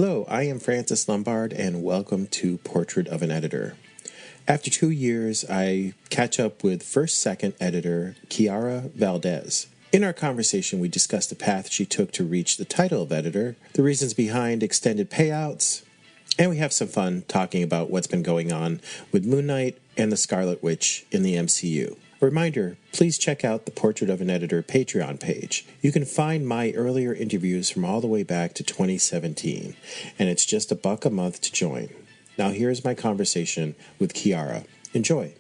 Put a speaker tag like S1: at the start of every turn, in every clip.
S1: Hello, I am Francis Lombard, and welcome to Portrait of an Editor. After 2 years, I catch up with first-second editor Kiara Valdez. In our conversation, we discussed the path she took to reach the title of editor, the reasons behind extended payouts, and we have some fun talking about what's been going on with Moon Knight and the Scarlet Witch in the MCU. A reminder, please check out the Portrait of an Editor Patreon page. You can find my earlier interviews from all the way back to 2017, and it's just $1 a month to join. Now here's my conversation with Kiara. Enjoy.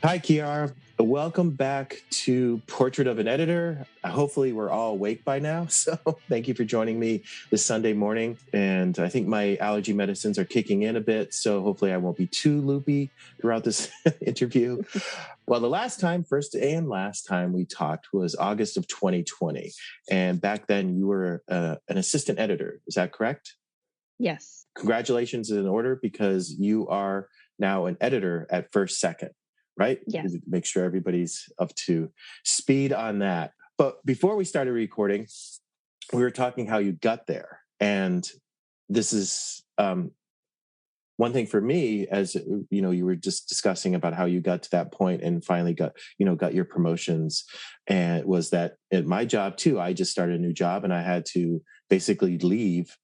S1: Hi, Kiara. Welcome back to Portrait of an Editor. Hopefully we're all awake by now, so thank you for joining me this Sunday morning. And I think my allergy medicines are kicking in a bit, so hopefully I won't be too loopy throughout this interview. Well, the last time we talked was August of 2020. And back then you were an assistant editor. Is that correct?
S2: Yes.
S1: Congratulations in order, because you are now an editor at First Second. Right?
S2: Yes.
S1: Make sure everybody's up to speed on that. But before we started recording, we were talking how you got there. And this is one thing for me, as you know, you were just discussing about how you got to that point and finally got your promotions. And it was that at my job too, I just started a new job and I had to basically leave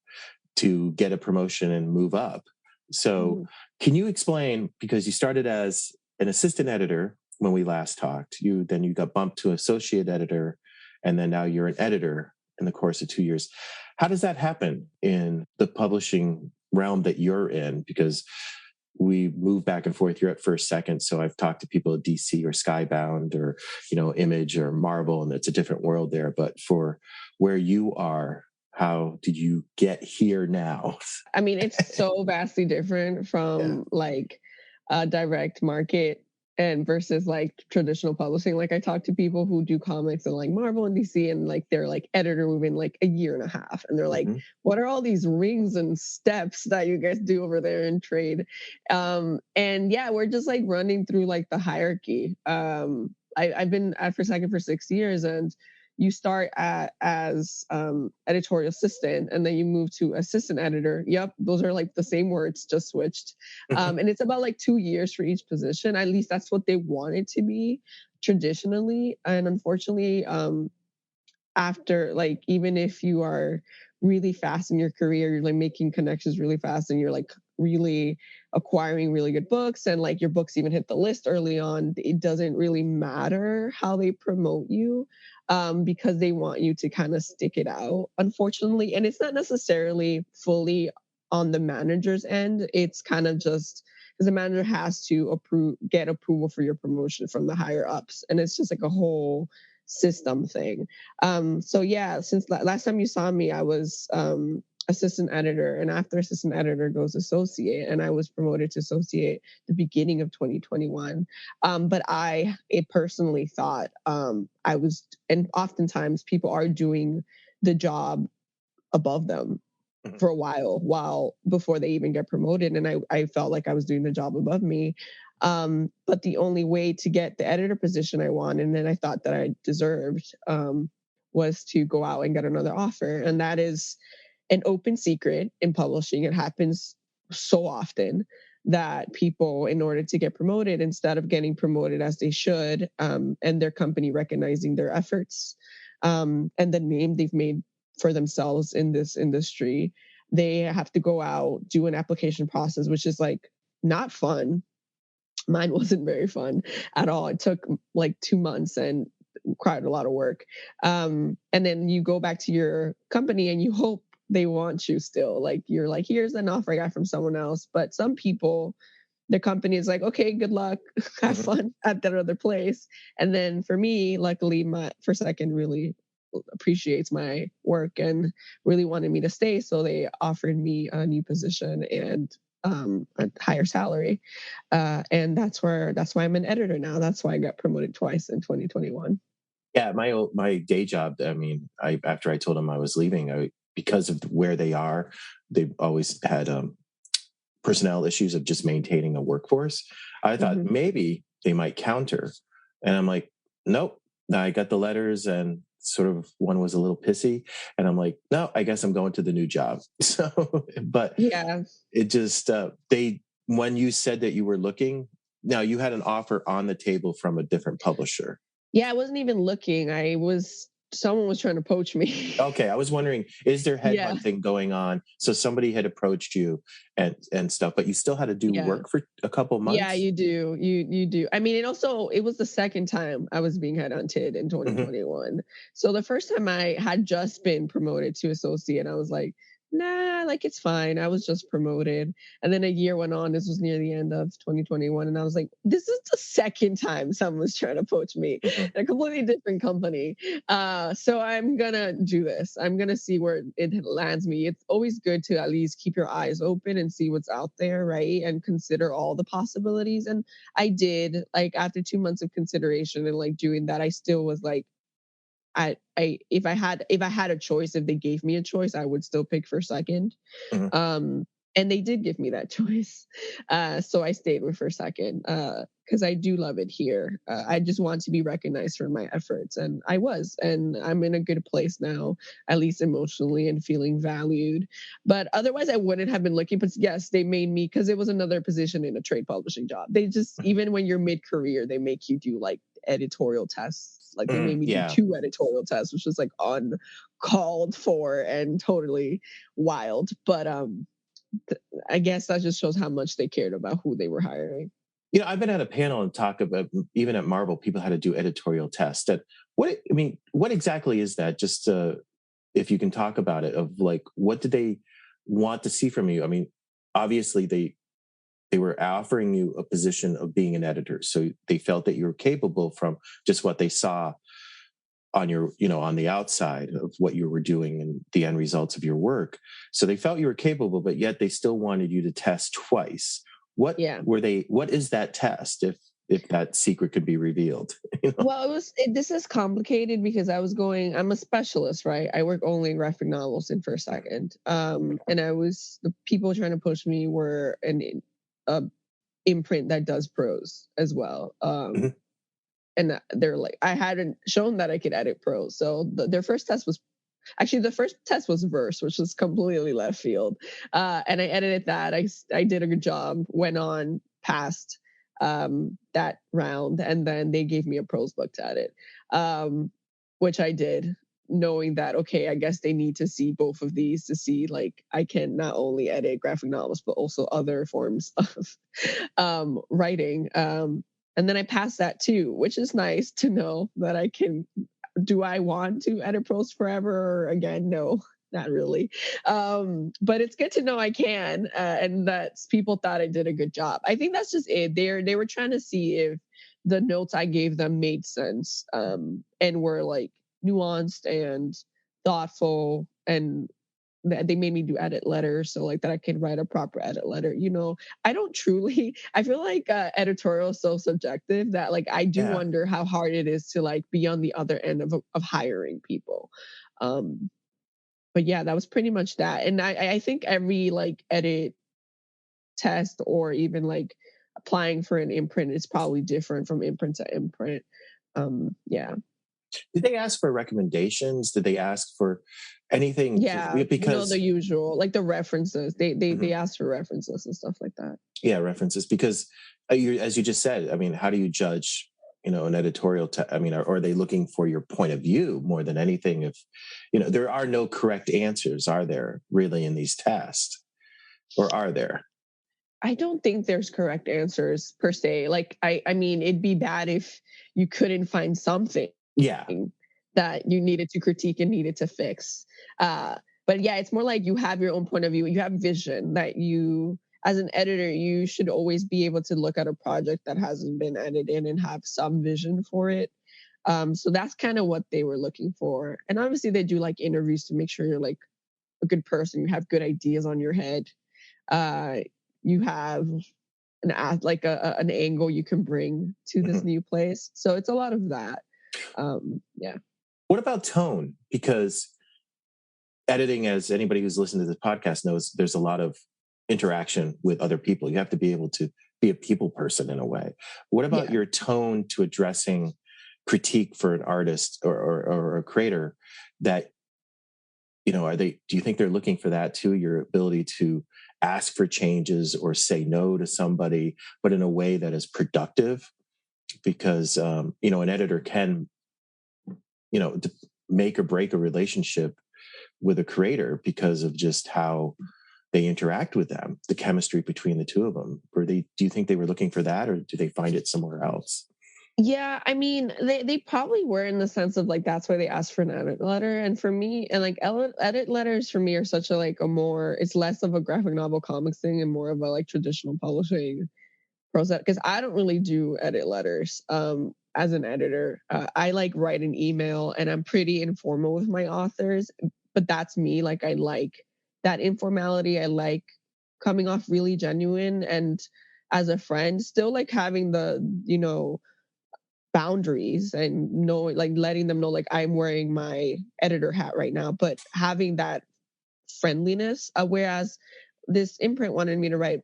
S1: to get a promotion and move up. So Can you explain, because you started as an assistant editor when we last talked, then you got bumped to associate editor, and then now you're an editor in the course of 2 years. How does that happen in the publishing realm that you're in? Because we move back and forth. You're at First Second, so I've talked to people at DC or Skybound or Image or Marvel, and it's a different world there. But for where you are, how did you get here now?
S2: I mean, it's so vastly different from direct market and versus like traditional publishing. Like I talk to people who do comics and like Marvel and DC, and like they're like editor within like a year and a half, and they're like, what are all these rings and steps that you guys do over there in trade? And yeah, we're just like running through like the hierarchy. I've been at First Second for 6 years, and you start as editorial assistant, and then you move to assistant editor. Yep, those are like the same words, just switched. And it's about like 2 years for each position. At least that's what they want it to be traditionally. And unfortunately, after like, even if you are really fast in your career, you're like making connections really fast, and you're like really acquiring really good books, and like your books even hit the list early on, it doesn't really matter how they promote you, because they want you to kind of stick it out, unfortunately. And it's not necessarily fully on the manager's end. It's kind of just because the manager has to get approval for your promotion from the higher ups, and it's just like a whole system thing. So yeah, since last time you saw me, I was assistant editor, and after assistant editor goes associate, and I was promoted to associate the beginning of 2021. But I personally thought I was, and oftentimes people are doing the job above them for a while before they even get promoted, and I felt like I was doing the job above me. But the only way to get the editor position I wanted, and then I thought that I deserved, was to go out and get another offer. And that is an open secret in publishing. It happens so often that people, in order to get promoted, instead of getting promoted as they should, and their company recognizing their efforts, and the name they've made for themselves in this industry, they have to go out, do an application process, which is like not fun. Mine wasn't very fun at all. It took like 2 months and required a lot of work. And then you go back to your company and you hope they want you still. Like you're like, here's an offer I got from someone else. But some people, the company is like, okay, good luck, have fun at that other place. And then for me, luckily, my First Second really appreciates my work and really wanted me to stay. So they offered me a new position and a higher salary. And that's why I'm an editor now. That's why I got promoted twice in 2021.
S1: Yeah, my day job, I mean, after I told them I was leaving, because of where they are, they've always had personnel issues of just maintaining a workforce. I thought maybe they might counter. And I'm like, nope, I got the letters and sort of one was a little pissy, and I'm like, no, I guess I'm going to the new job. So, but
S2: Yeah.
S1: it just when you said that you were looking, now you had an offer on the table from a different publisher.
S2: Yeah, I wasn't even looking. Someone was trying to poach me.
S1: Okay, I was wondering, is there headhunting going on? So somebody had approached you and stuff, but you still had to do work for a couple months?
S2: Yeah, you do. You do. I mean, it was the second time I was being headhunted in 2021. So the first time I had just been promoted to associate, I was like, nah, like it's fine. I was just promoted. And then a year went on. This was near the end of 2021. And I was like, this is the second time someone's trying to poach me in a completely different company. So I'm going to do this. I'm going to see where it lands me. It's always good to at least keep your eyes open and see what's out there, right? And consider all the possibilities. And I did, like, after 2 months of consideration and like doing that, I still was like, if I had a choice, if they gave me a choice, I would still pick for second. And they did give me that choice. So I stayed with for second because I do love it here. I just want to be recognized for my efforts. And I was, and I'm in a good place now, at least emotionally and feeling valued. But otherwise I wouldn't have been looking. But yes, they made me, because it was another position in a trade publishing job. They just, even when you're mid-career, they make you do like editorial tests. Like they made me do 2 editorial tests, which was like uncalled for and totally wild. But I guess that just shows how much they cared about who they were hiring.
S1: You know, I've been at a panel and talk about, even at Marvel, people had to do editorial tests. What exactly is that? Just if you can talk about it, of like, what did they want to see from you? I mean, obviously they were offering you a position of being an editor, so they felt that you were capable from just what they saw on your, on the outside of what you were doing and the end results of your work. So they felt you were capable, but yet they still wanted you to test twice. What is that test, if that secret could be revealed?
S2: Well, this is complicated because I'm a specialist, right? I work only in graphic novels in first second. And the people trying to push me were an imprint that does prose as well. And they're like, I hadn't shown that I could edit prose. So their first test was verse, which was completely left field. And I edited that. I did a good job, went on past that round, and then they gave me a prose book to edit, which I did, knowing that, okay, I guess they need to see both of these to see, like, I can not only edit graphic novels, but also other forms of writing. And then I passed that too, which is nice to know that I can. Do I want to edit prose forever? Or again, no, not really. But it's good to know I can, and that people thought I did a good job. I think that's just it. They were trying to see if the notes I gave them made sense, and were like nuanced and thoughtful, and they made me do edit letters, so like that I could write a proper edit letter. I feel like editorial is so subjective that, like, I do wonder how hard it is to like be on the other end of hiring people. But yeah, that was pretty much that. And I think every like edit test, or even like applying for an imprint, is probably different from imprint to imprint.
S1: Did they ask for recommendations? Did they ask for anything?
S2: Yeah, because the usual, like the references. They ask for references and stuff like that.
S1: Yeah, references, because as you just said, I mean, how do you judge, an editorial? Are they looking for your point of view more than anything? If there are no correct answers, are there really in these tests, or are there?
S2: I don't think there's correct answers per se. Like, I mean, it'd be bad if you couldn't find something that you needed to critique and needed to fix. But yeah, it's more like you have your own point of view. You have vision that you, as an editor, you should always be able to look at a project that hasn't been edited and have some vision for it. So that's kind of what they were looking for. And obviously they do like interviews to make sure you're like a good person. You have good ideas on your head. You have an angle you can bring to this new place. So it's a lot of that.
S1: What about tone? Because editing, as anybody who's listened to this podcast knows, there's a lot of interaction with other people. You have to be able to be a people person in a way. What about your tone to addressing critique for an artist or a creator that, do you think they're looking for that too? Your ability to ask for changes or say no to somebody, but in a way that is productive? Because, an editor can, make or break a relationship with a creator because of just how they interact with them, the chemistry between the two of them. Do you think they were looking for that, or do they find it somewhere else?
S2: Yeah, I mean, they probably were, in the sense of like that's why they asked for an edit letter. And for me, and like edit letters for me are such a like a more, it's less of a graphic novel comics thing and more of a like traditional publishing process, because I don't really do edit letters as an editor. I like write an email and I'm pretty informal with my authors, but that's me. Like I like that informality. I like coming off really genuine, and as a friend still like having the boundaries and like letting them know like I'm wearing my editor hat right now, but having that friendliness. Whereas this imprint wanted me to write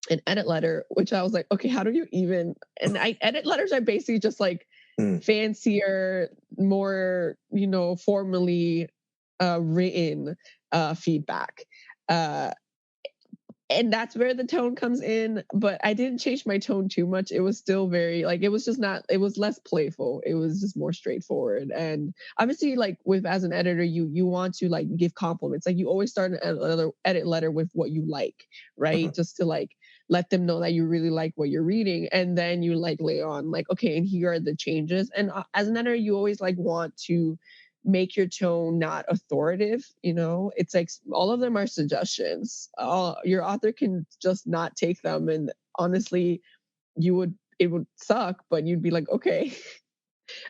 S2: an edit letter, which I was like, okay, how do you even? And I edit letters are basically just like fancier, more formally written feedback. And that's where the tone comes in, but I didn't change my tone too much. It was still very like, it was just not, it was less playful. It was just more straightforward. And obviously like as an editor, you want to like give compliments. Like you always start an edit letter with what you like, right? Just to like let them know that you really like what you're reading. And then you like lay on like, okay, and here are the changes. And as an editor, you always like want to make your tone not authoritative. It's like all of them are suggestions. Your author can just not take them, and honestly it would suck, but you'd be like, okay,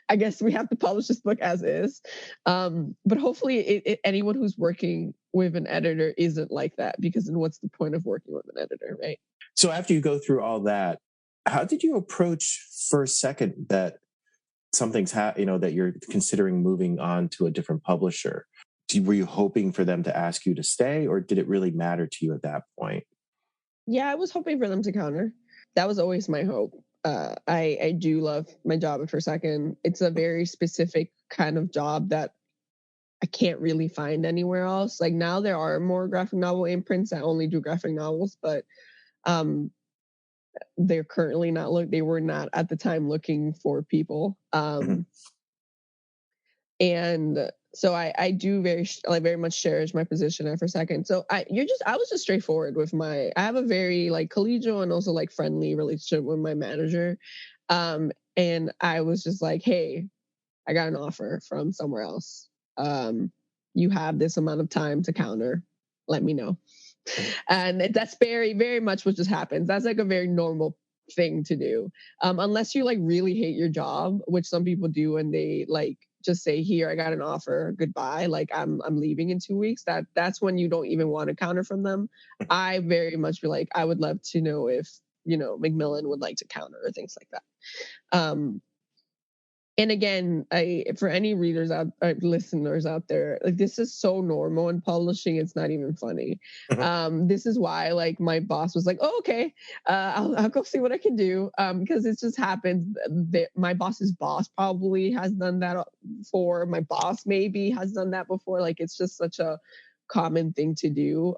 S2: I guess we have to publish this book as is. But hopefully anyone who's working with an editor isn't like that, because then what's the point of working with an editor, right?
S1: So after you go through all that, how did you approach first second that something's that you're considering moving on to a different publisher? Were you hoping for them to ask you to stay, or did it really matter to you at that point?
S2: Yeah, I was hoping for them to counter. That was always my hope. I do love my job at First Second. It's a very specific kind of job that I can't really find anywhere else. Like now there are more graphic novel imprints that only do graphic novels, but they're currently they were not at the time looking for people. And so I do very much cherish my position at First Second. So I was just straightforward with I have a very like collegial and also like friendly relationship with my manager. And I was just like, hey, I got an offer from somewhere else. You have this amount of time to counter. Let me know. And that's very, very much what just happens. That's like a very normal thing to do. Unless you like really hate your job, which some people do, and they like just say, here, I got an offer, goodbye. Like I'm leaving in 2 weeks. That's when you don't even want to counter from them. I very much be like, I would love to know if, Macmillan would like to counter or things like that. And again, for any listeners out there, like this is so normal in publishing, it's not even funny. This is why like my boss was like, oh, okay, I'll go see what I can do, because it just happens that my boss's boss probably has done that before. My boss maybe has done that before. Like it's just such a common thing to do.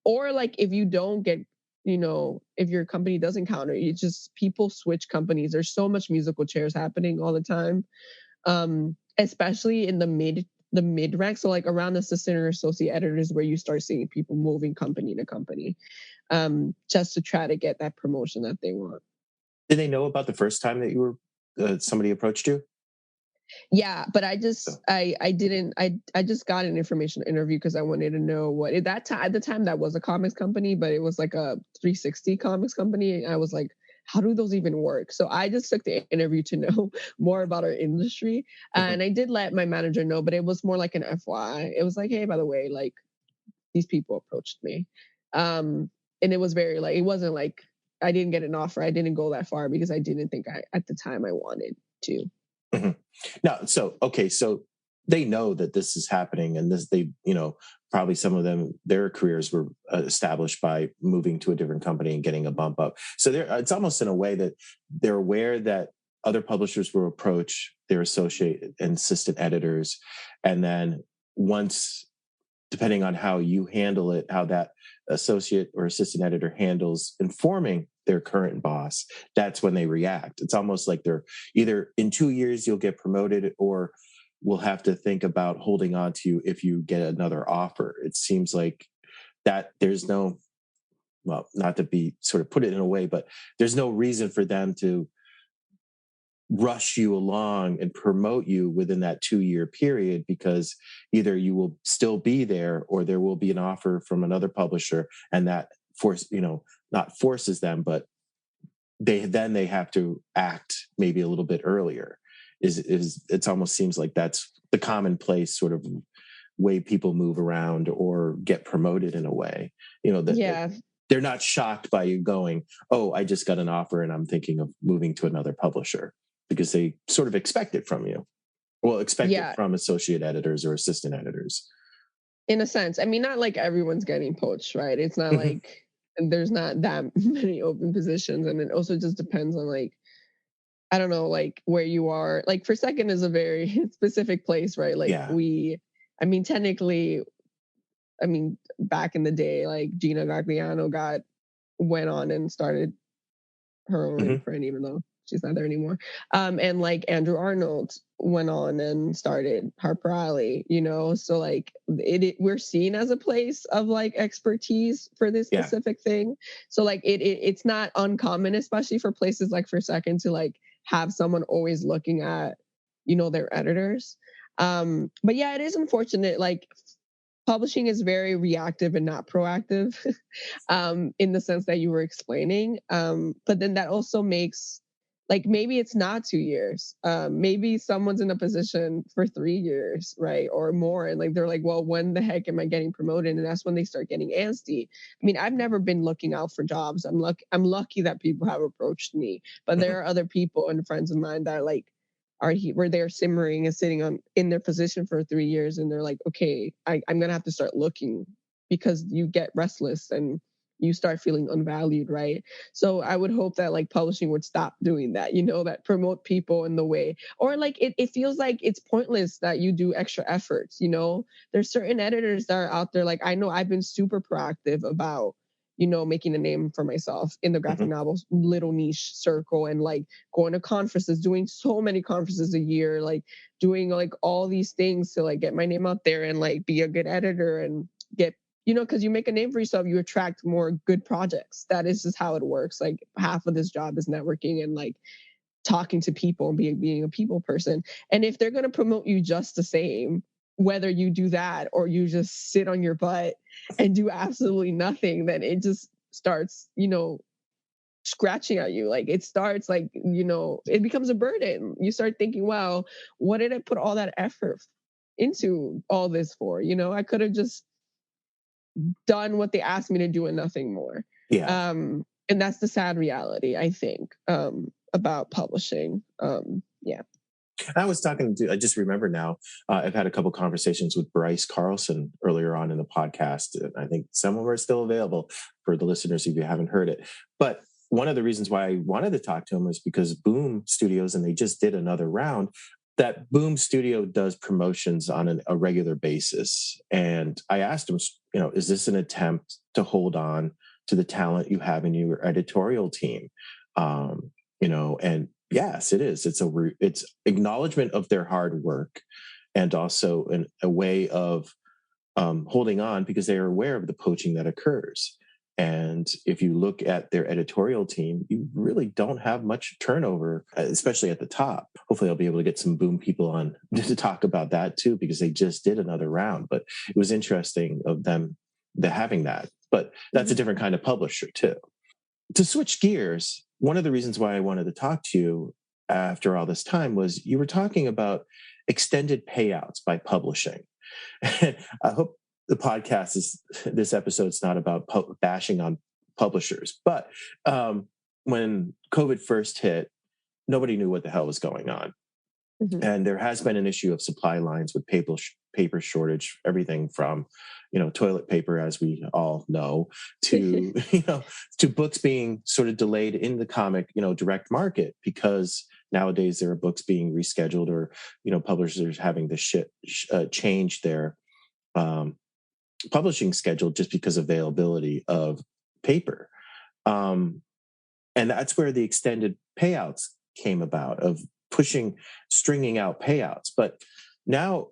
S2: Or like if you don't get, if your company doesn't counter, you just, people switch companies. There's so much musical chairs happening all the time, especially in the mid rank. So like around assistant or associate editors, where you start seeing people moving company to company, just to try to get that promotion that they want.
S1: Did they know about the first time that you were somebody approached you?
S2: Yeah, but I just got an information interview because I wanted to know what at the time that was a comics company, but it was like a 360 comics company. And I was like, how do those even work? So I just took the interview to know more about our industry. And I did let my manager know, but it was more like an FYI. It was like, hey, by the way, like these people approached me. And it was very like, it wasn't like I didn't get an offer. I didn't go that far because I didn't think at the time I wanted to.
S1: Now, so they know that this is happening, and probably some of them, their careers were established by moving to a different company and getting a bump up. So it's almost in a way that they're aware that other publishers will approach their associate and assistant editors. And then once, depending on how you handle it, how that associate or assistant editor handles informing their current boss, that's when they react. It's almost like they're either in 2 years you'll get promoted, or we'll have to think about holding on to you if you get another offer. It seems like that there's no, well, not to be sort of put it in a way, but there's no reason for them to rush you along and promote you within that 2-year period, because either you will still be there or there will be an offer from another publisher, and that not forces them, but they have to act maybe a little bit earlier. It almost seems like that's the commonplace sort of way people move around or get promoted in a way. They're not shocked by you going, oh, I just got an offer and I'm thinking of moving to another publisher, because they sort of expect it from you. Well, expect it from associate editors or assistant editors.
S2: In a sense. I mean, not like everyone's getting poached, right? It's not like there's not that many open positions. And it also just depends on, like, I don't know, like where you are. Like Forsaken is a very specific place, right? Like technically, back in the day, like Gina Gagliano went on and started her own imprint, even though she's not there anymore. And like Andrew Arnold went on and started Harper Alley, so like we're seen as a place of like expertise for this specific thing. So like it's not uncommon, especially for places like Forsaken, to like have someone always looking at, their editors. But yeah, it is unfortunate. Like publishing is very reactive and not proactive, in the sense that you were explaining. But then that also makes, like, maybe it's not 2 years. Maybe someone's in a position for 3 years, right? Or more. And like, they're like, well, when the heck am I getting promoted? And that's when they start getting antsy. I mean, I've never been looking out for jobs. I'm lucky that people have approached me, but there are other people and friends of mine that like where they're simmering and sitting in their position for 3 years. And they're like, okay, I'm going to have to start looking, because you get restless and you start feeling unvalued, right? So I would hope that like publishing would stop doing that, that promote people in the way, or like it feels like it's pointless that you do extra efforts. There's certain editors that are out there. Like, I know I've been super proactive about, making a name for myself in the graphic novels little niche circle, and like going to conferences, doing so many conferences a year, like doing like all these things to like get my name out there and like be a good editor and get, because you make a name for yourself, you attract more good projects. That is just how it works. Like half of this job is networking and like talking to people and being a people person. And if they're going to promote you just the same, whether you do that or you just sit on your butt and do absolutely nothing, then it just starts, scratching at you. Like it starts like, it becomes a burden. You start thinking, wow, what did I put all that effort into all this for? I could have just done what they asked me to do and nothing more.
S1: Yeah.
S2: And that's the sad reality, I think, about publishing. Yeah.
S1: I was talking to, I just remember now, I've had a couple conversations with Bryce Carlson earlier on in the podcast. I think some of them are still available for the listeners if you haven't heard it. But one of the reasons why I wanted to talk to him was because Boom Studios, and they just did another round, that Boom Studio does promotions on a regular basis. And I asked him, is this an attempt to hold on to the talent you have in your editorial team? And yes, it is. It's acknowledgement of their hard work, and also a way of holding on, because they are aware of the poaching that occurs. And if you look at their editorial team, you really don't have much turnover, especially at the top. Hopefully I'll be able to get some Boom people on to talk about that too, because they just did another round. But it was interesting of them having that. But that's a different kind of publisher too. To switch gears, one of the reasons why I wanted to talk to you after all this time was you were talking about extended payouts by publishing. I hope this episode's not about bashing on publishers, but when COVID first hit, nobody knew what the hell was going on. And there has been an issue of supply lines with paper shortage, everything from, toilet paper, as we all know, to, to books being sort of delayed in the comic, direct market, because nowadays there are books being rescheduled, or publishers having to change their publishing schedule just because of availability of paper. And that's where the extended payouts came about, of stringing out payouts. But now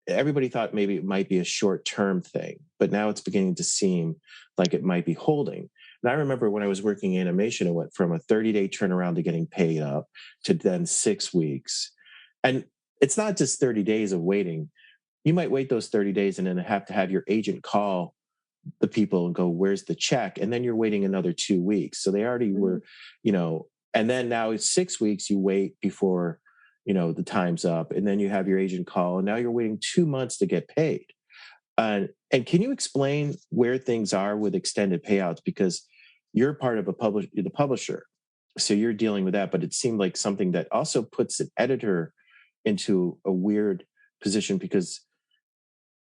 S1: everybody thought maybe it might be a short-term thing, but now it's beginning to seem like it might be holding. And I remember when I was working in animation, it went from a 30-day turnaround to getting paid up to then 6 weeks. And it's not just 30 days of waiting. You might wait those 30 days and then have to have your agent call the people and go, where's the check? And then you're waiting another 2 weeks. So they already were, and then now it's 6 weeks, you wait before, the time's up, and then you have your agent call, and now you're waiting 2 months to get paid. And can you explain where things are with extended payouts? Because you're part of the publisher, so you're dealing with that, but it seemed like something that also puts an editor into a weird position, because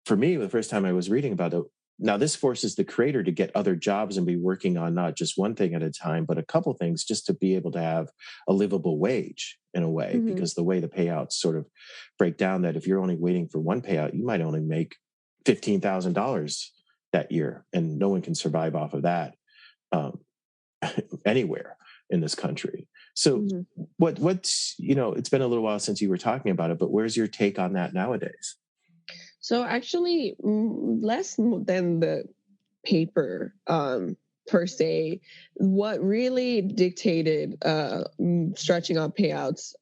S1: for me, the first time I was reading about it, now this forces the creator to get other jobs and be working on not just one thing at a time, but a couple things, just to be able to have a livable wage in a way, because the way the payouts sort of break down, that if you're only waiting for one payout, you might only make $15,000 that year, and no one can survive off of that anywhere in this country. So what's, it's been a little while since you were talking about it, but where's your take on that nowadays?
S2: So actually, less than the paper per se. What really dictated stretching out payouts,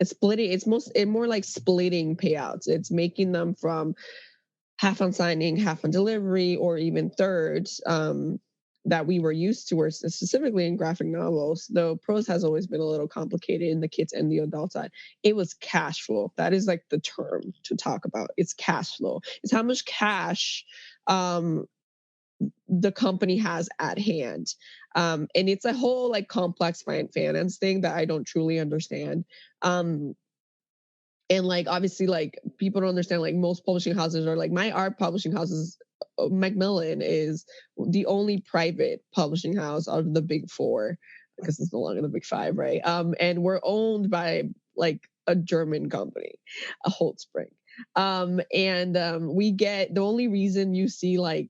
S2: it's splitting. It's more like splitting payouts. It's making them from half on signing, half on delivery, or even thirds that we were used to, or specifically in graphic novels. Though prose has always been a little complicated in the kids and the adult side. It was cash flow. That is like the term to talk about. It's cash flow. It's how much cash the company has at hand. And it's a whole like complex finance thing that I don't truly understand. And like, obviously, like, people don't understand, like, most publishing houses are like, my art publishing houses, Macmillan is the only private publishing house out of the big four, because it's no longer the big five, right? And we're owned by like a German company, a Holtzbrinck. We get, the only reason you see like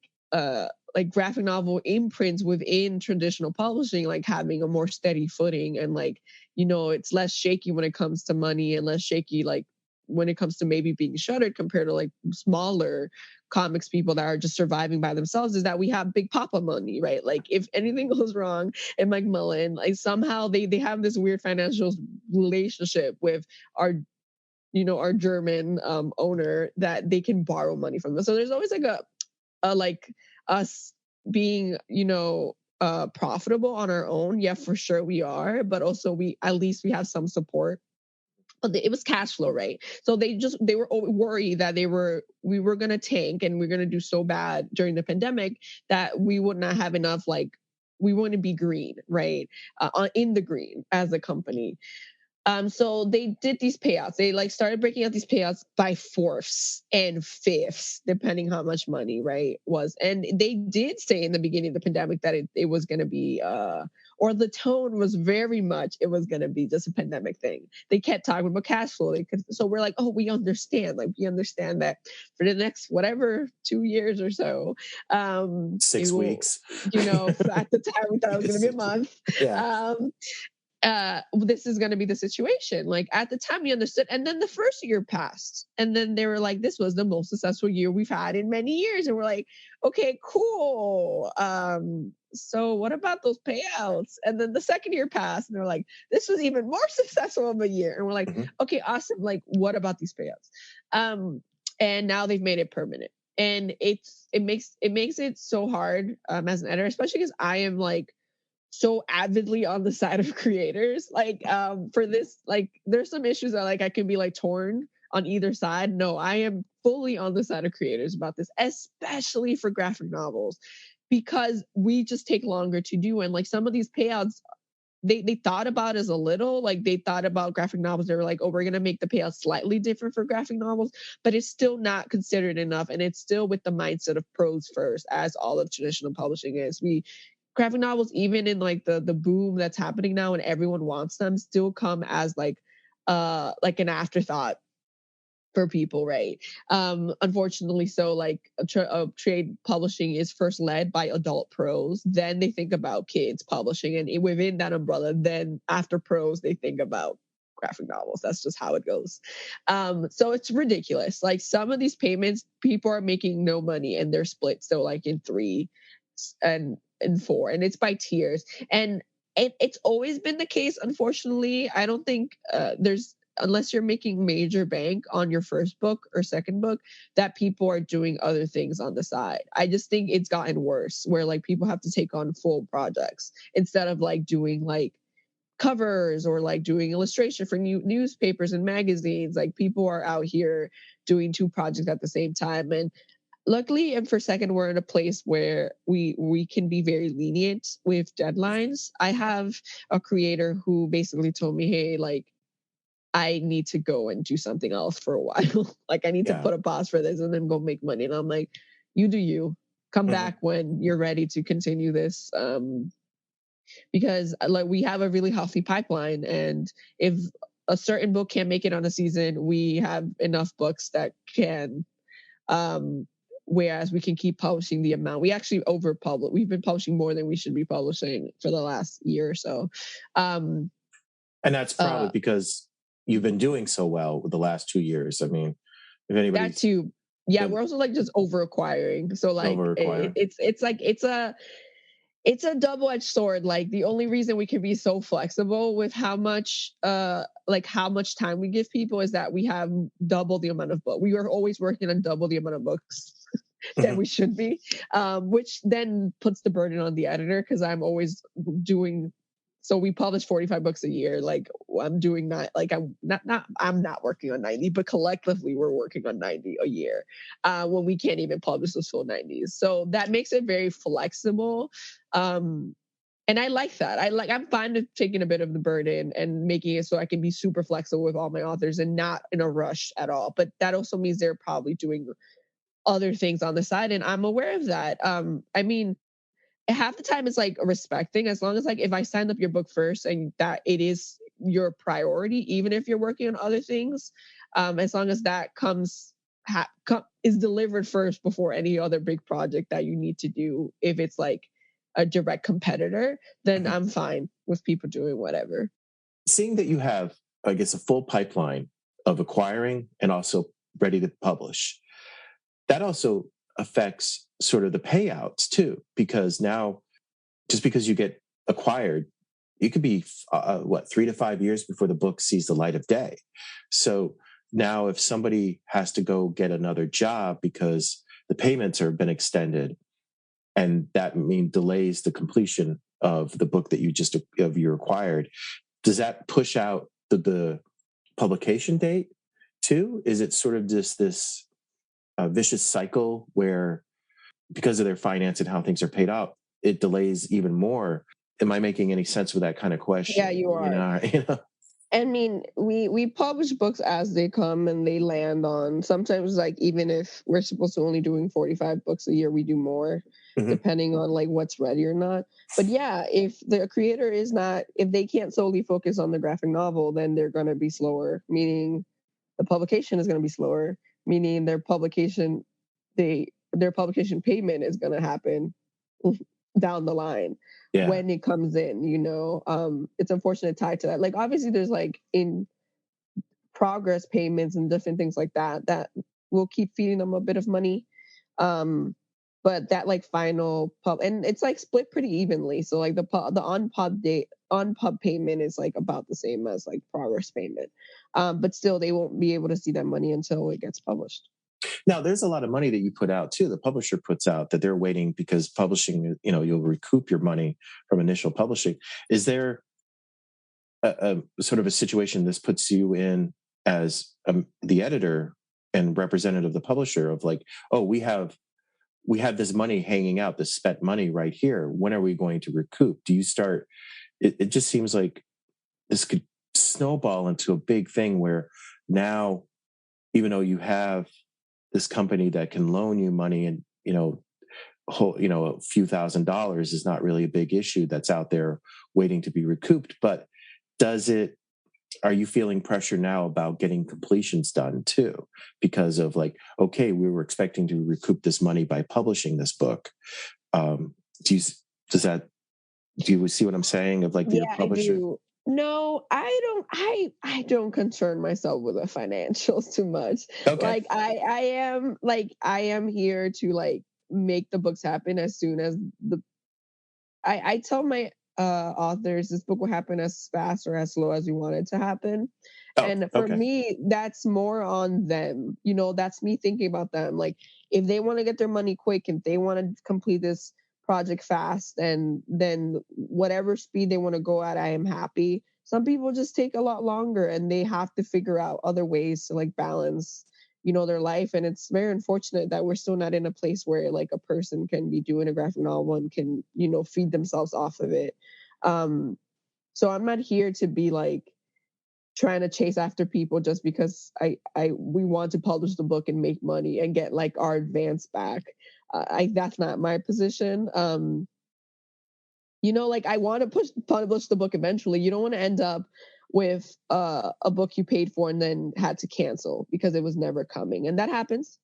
S2: graphic novel imprints within traditional publishing, like having a more steady footing, and like, it's less shaky when it comes to money, and less shaky like when it comes to maybe being shuttered compared to like smaller comics people that are just surviving by themselves, is that we have big papa money, right? Like if anything goes wrong in Macmillan, like somehow they have this weird financial relationship with our German owner, that they can borrow money from them. So there's always like a like us being profitable on our own. Yeah, for sure we are, but also we have some support. But it was cash flow, right? So they were worried that we were going to tank, and we're going to do so bad during the pandemic that we would not have enough, like, we wouldn't be green, right? In the green as a company. So they did these payouts. They like started breaking out these payouts by fourths and fifths, depending how much money, right, was. And they did say in the beginning of the pandemic that it was going to be, or the tone was very much, it was going to be just a pandemic thing. They kept talking about cash flow. So we're like, oh, we understand. Like, we understand that for the next, whatever, 2 years or so.
S1: 6 weeks.
S2: At the time we thought it was going to be a month.
S1: Yeah.
S2: This is going to be the situation. Like, at the time we understood, and then the first year passed, and then they were like, this was the most successful year we've had in many years, and we're like, okay, cool. So what about those payouts? And then the second year passed, and they're like, this was even more successful of a year, and we're like, okay, awesome. Like, what about these payouts? And now they've made it permanent, and it makes it so hard as an editor, especially because I am like so avidly on the side of creators. Like, for this, like, there's some issues that like I can be like torn on either side. No, I am fully on the side of creators about this, especially for graphic novels, because we just take longer to do. And like some of these payouts, they thought about as a little, like they thought about graphic novels. They were like, oh, we're going to make the payout slightly different for graphic novels, but it's still not considered enough. And it's still with the mindset of prose first, as all of traditional publishing is. graphic novels, even in like the boom that's happening now and everyone wants them, still come as like an afterthought for people, right? Unfortunately, so like trade publishing is first led by adult prose, then they think about kids publishing, and within that umbrella, then after prose, they think about graphic novels. That's just how it goes. So it's ridiculous. Like some of these payments, people are making no money, and they're split. So like in 3 and 4, and it's by tiers, and it's always been the case. Unfortunately, I don't think there's, unless you're making major bank on your first book or second book, that people are doing other things on the side. I just think it's gotten worse where like people have to take on full projects instead of like doing like covers or like doing illustration for newspapers and magazines. Like people are out here doing 2 projects at the same time. And luckily, and for second, we're in a place where we can be very lenient with deadlines. I have a creator who basically told me, hey, like, I need to go and do something else for a while. Like I need to put a pause for this and then go make money. And I'm like, you do you. Come back when you're ready to continue this. Because like we have a really healthy pipeline, and if a certain book can't make it on a season, we have enough books that can. Whereas we can keep publishing the amount. We actually overpublish. We've been publishing more than we should be publishing for the last year or so.
S1: And that's probably because you've been doing so well with the last 2 years. I mean, if anybody,
S2: that too. Yeah, we're also like just over acquiring. So like it's like it's a double-edged sword. Like the only reason we can be so flexible with how much time we give people is that we have double the amount of books. We are always working on double the amount of books that we should be, which then puts the burden on the editor because I'm always doing. So we publish 45 books a year. Like I'm doing that. Like I'm not working on 90, but collectively we're working on 90 a year when we can't even publish those full 90s. So that makes it very flexible. And I like that. I'm fine with taking a bit of the burden and making it so I can be super flexible with all my authors and not in a rush at all. But that also means they're probably doing other things on the side, and I'm aware of that. I mean, half the time it's like respecting, as long as like if I signed up your book first and that it is your priority, even if you're working on other things, as long as that is delivered first before any other big project that you need to do. If it's like a direct competitor, then I'm fine with people doing whatever.
S1: Seeing that you have, I guess, a full pipeline of acquiring and also ready to publish, that also affects sort of the payouts too, because now just because you get acquired, you could be 3 to 5 years before the book sees the light of day. So now if somebody has to go get another job because the payments have been extended, and that delays the completion of the book that you acquired, does that push out the publication date too? Is it sort of just this vicious cycle where, because of their finance and how things are paid out, it delays even more? Am I making any sense with that kind of question?
S2: Yeah, you are.
S1: You know?
S2: I mean, we publish books as they come and they land on. Sometimes, like, even if we're supposed to only doing 45 books a year, we do more, depending on like what's ready or not. But yeah, if the creator is not, if they can't solely focus on the graphic novel, then they're going to be slower, meaning the publication is going to be slower, meaning their publication payment is going to happen down the line when it comes in, it's unfortunate tied to that. Like obviously there's like in progress payments and different things like that will keep feeding them a bit of money. But that like final pub, and it's like split pretty evenly. So like the on pub payment is like about the same as like progress payment. But still they won't be able to see that money until it gets published.
S1: Now, there's a lot of money that you put out too. The publisher puts out that they're waiting because publishing, you'll recoup your money from initial publishing. Is there a sort of a situation this puts you in as the editor and representative of the publisher of like, oh, we have this money hanging out, this spent money right here. When are we going to recoup? Do you start? It just seems like this could snowball into a big thing where now, even though you have this company that can loan you money and a few $1,000s is not really a big issue that's out there waiting to be recouped. But are you feeling pressure now about getting completions done too? Because of like, okay, we were expecting to recoup this money by publishing this book. Do you see what I'm saying? Of like your publisher?
S2: I do. No, I don't concern myself with the financials too much.
S1: Okay.
S2: Like I am here to like make the books happen as soon as I tell my authors this book will happen as fast or as slow as you want it to happen.
S1: Oh,
S2: And for
S1: okay.
S2: me, that's more on them. That's me thinking about them. Like if they want to get their money quick, if they want to complete this project fast, and then whatever speed they want to go at, I am happy. Some people just take a lot longer and they have to figure out other ways to like balance their life. And it's very unfortunate that we're still not in a place where like a person can be doing a graphic novel and can feed themselves off of it. So I'm not here to be like trying to chase after people just because we want to publish the book and make money and get like our advance back. That's not my position. Like I want to publish the book eventually. You don't want to end up with a book you paid for and then had to cancel because it was never coming, and that happens.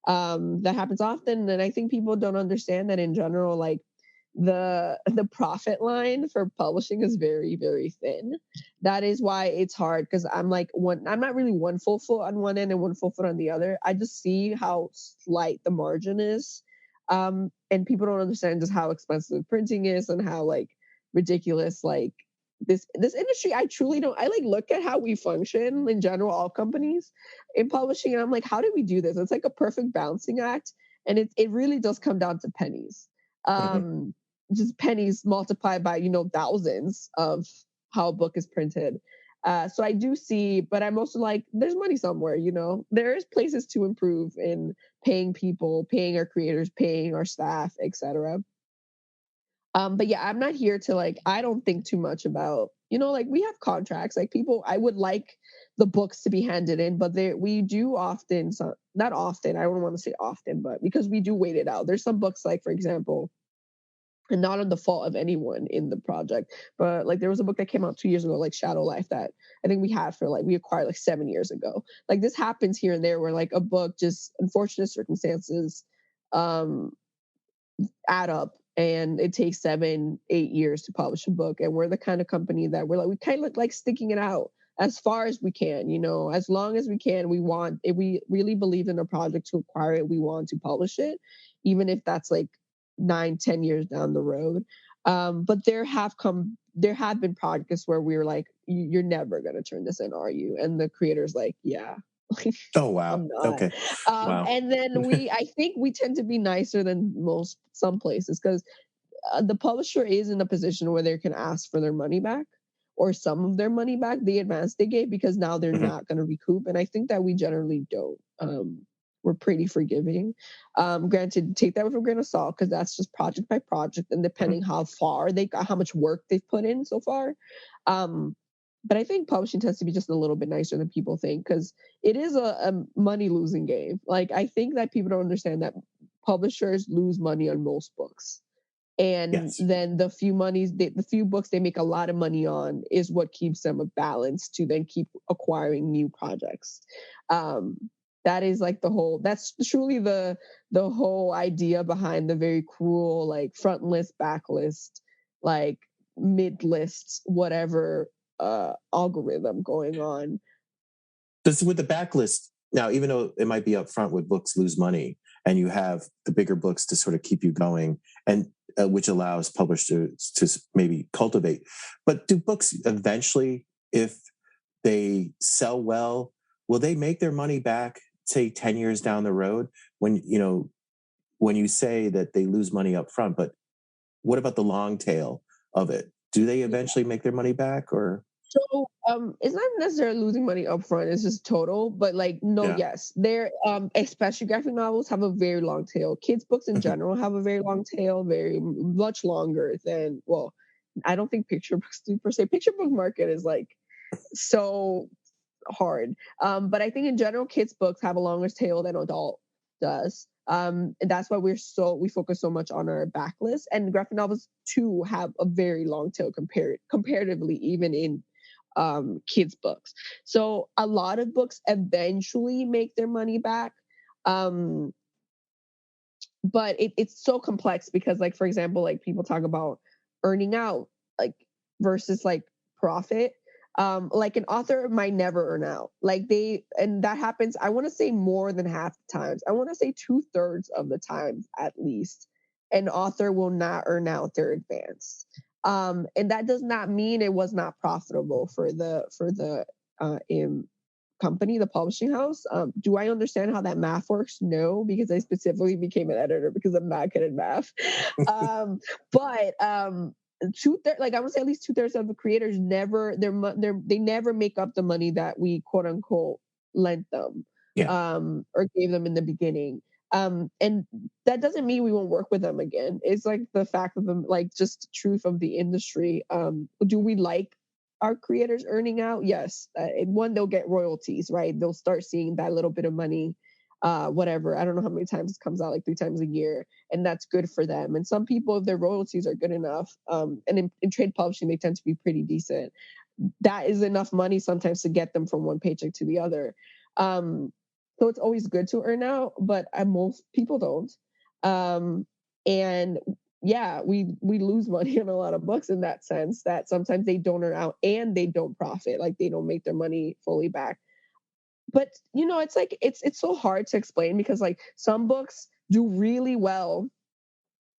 S2: That happens often, and I think people don't understand that in general. Like the profit line for publishing is very, very thin. That is why it's hard, because I'm not really one full foot on one end and one full foot on the other. I just see how slight the margin is. And people don't understand just how expensive printing is and how like ridiculous like this industry. I truly don't. I like look at how we function in general, all companies in publishing, and I'm like, how do we do this? It's like a perfect balancing act, and it really does come down to pennies. Just pennies multiplied by thousands of how a book is printed. So I do see, but I'm also like, there's money somewhere. There is places to improve in paying people, paying our creators, paying our staff, etc. But yeah, I'm not here to like, I don't think too much about, like we have contracts, like people, I would like the books to be handed in, but we do often, so not often, I don't want to say often, but because we do wait it out. There's some books, like for example, and not on the fault of anyone in the project, but like there was a book that came out 2 years ago, like Shadow Life, that I think we acquired like 7 years ago. Like this happens here and there where like a book, just unfortunate circumstances add up, and it takes 7-8 years to publish a book. And we're the kind of company that we kind of like sticking it out as far as we can, as long as we can. If we really believe in a project to acquire it, we want to publish it, even if that's like 9-10 years down the road. But there have been projects where we were like, you're never going to turn this in, are you? And the creator's like, yeah.
S1: Oh, wow.
S2: I'm not.
S1: Okay. Wow.
S2: And then I think we tend to be nicer than some places, because the publisher is in a position where they can ask for their money back, or some of their money back, the advance they gave, because now they're not going to recoup. And I think that we generally don't. We're pretty forgiving. Granted, take that with a grain of salt, because that's just project by project, and depending how far they got, how much work they've put in so far. But I think publishing tends to be just a little bit nicer than people think, because it is a money losing game. Like I think that people don't understand that publishers lose money on most books. And then the few books they make a lot of money on is what keeps them a balance to then keep acquiring new projects. That is like that's truly the whole idea behind the very cruel like front list, back list, like mid lists, whatever algorithm going on.
S1: Because with the backlist now, even though it might be up front with books lose money, and you have the bigger books to sort of keep you going, and which allows publishers to maybe cultivate. But do books eventually, if they sell well, will they make their money back, say 10 years down the road? When you say that they lose money up front, but what about the long tail of it? Do they eventually make their money back? Or
S2: so it's not necessarily losing money up front, it's just total. But like yes, they're especially graphic novels have a very long tail. Kids books in general have a very long tail, very much longer than, well, I don't think picture books do per se. Picture book market is like so hard. But I think in general kids books have a longer tail than adult does. And that's why we focus so much on our backlist. And graphic novels too have a very long tail comparatively, even in kids books. So a lot of books eventually make their money back. But it's so complex because, like, for example, like people talk about earning out, like, versus like profit. Like an author might never earn out, like and that happens, I want to say more than half the times, I want to say 2/3 of the time at least, an author will not earn out their advance. And that does not mean it was not profitable for the company, the publishing house. Do I understand how that math works? No, because I specifically became an editor because I'm not good at math. But like I would say at least 2/3 of the creators they never make up the money that we quote unquote lent them,
S1: Yeah.
S2: or gave them in the beginning. And that doesn't mean we won't work with them again. It's like the fact of them, like, just truth of the industry. Do we like our creators earning out? Yes. One, they'll get royalties, right? They'll start seeing that little bit of money, whatever. I don't know how many times it comes out, like 3 times a year, and that's good for them. And some people, if their royalties are good enough, and in trade publishing, they tend to be pretty decent. That is enough money sometimes to get them from one paycheck to the other. So it's always good to earn out, but most people don't. And yeah, we lose money on a lot of books in that sense, that sometimes they don't earn out and they don't profit, like they don't make their money fully back. But it's like it's so hard to explain because, like, some books do really well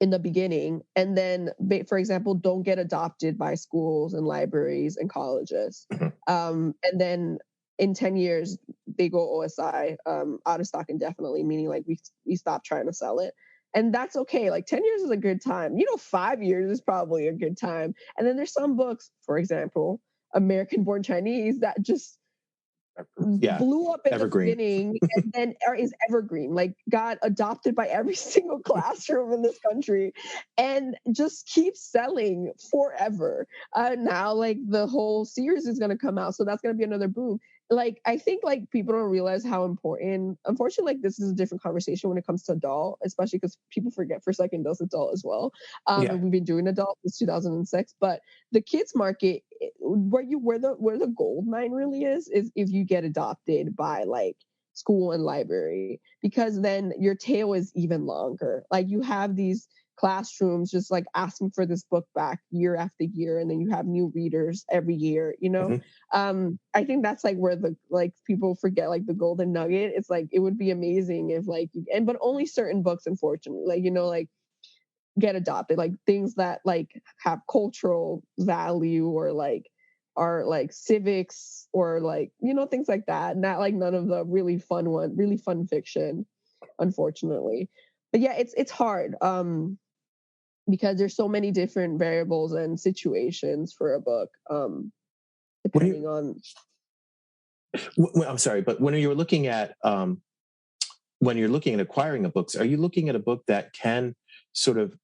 S2: in the beginning and then, for example, don't get adopted by schools and libraries and colleges. And then in 10 years they go OSI, out of stock indefinitely, meaning like we stop trying to sell it. And that's okay. Like 10 years is a good time. 5 years is probably a good time. And then there's some books, for example, American Born Chinese, that just blew up in
S1: evergreen.
S2: the beginning and then is evergreen, like got adopted by every single classroom in this country and just keeps selling forever. Now, like, the whole series is going to come out, so that's going to be another boom. Like, I think, like, people don't realize how important, unfortunately, like, this is a different conversation when it comes to adult, especially because people forget for a second does adult as well. And we've been doing adult since 2006, but the kids market, where the gold mine really is if you get adopted by, like, school and library, because then your tail is even longer. Like, you have these classrooms just like asking for this book back year after year, and then you have new readers every year. I think that's like where the, like, people forget, like, the golden nugget. It's like, it would be amazing if, like, but only certain books, unfortunately, like, like, get adopted, like things that, like, have cultural value or like are like civics or, like, things like that, not like none of the really fun fiction, unfortunately. But yeah, it's hard, because there's so many different variables and situations for a book, depending on.
S1: I'm sorry, but when you're looking at acquiring a book, are you looking at a book that can sort of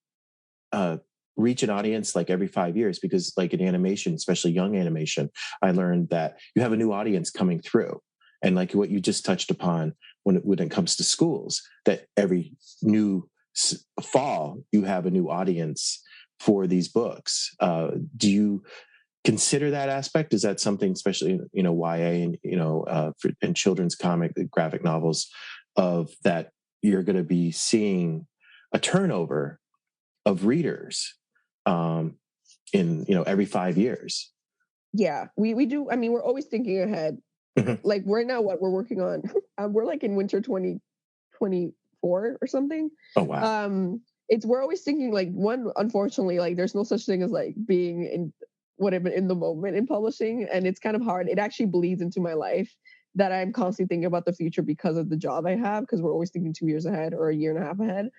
S1: reach an audience like every 5 years? Because, like, in animation, especially young animation, I learned that you have a new audience coming through. And like what you just touched upon, when it comes to schools, that every new fall you have a new audience for these books. Do you consider that aspect? Is that something, especially YA and and children's comic graphic novels, of that you're going to be seeing a turnover of readers in every 5 years?
S2: Yeah, we do. I mean, we're always thinking ahead. Like, right now, what we're working on, we're like in winter 2024 or something.
S1: Oh, wow.
S2: We're always thinking, like, one, unfortunately, like, there's no such thing as like being in whatever in the moment in publishing, and it's kind of hard. It actually bleeds into my life that I'm constantly thinking about the future because of the job I have, because we're always thinking 2 years ahead or a year and a half ahead.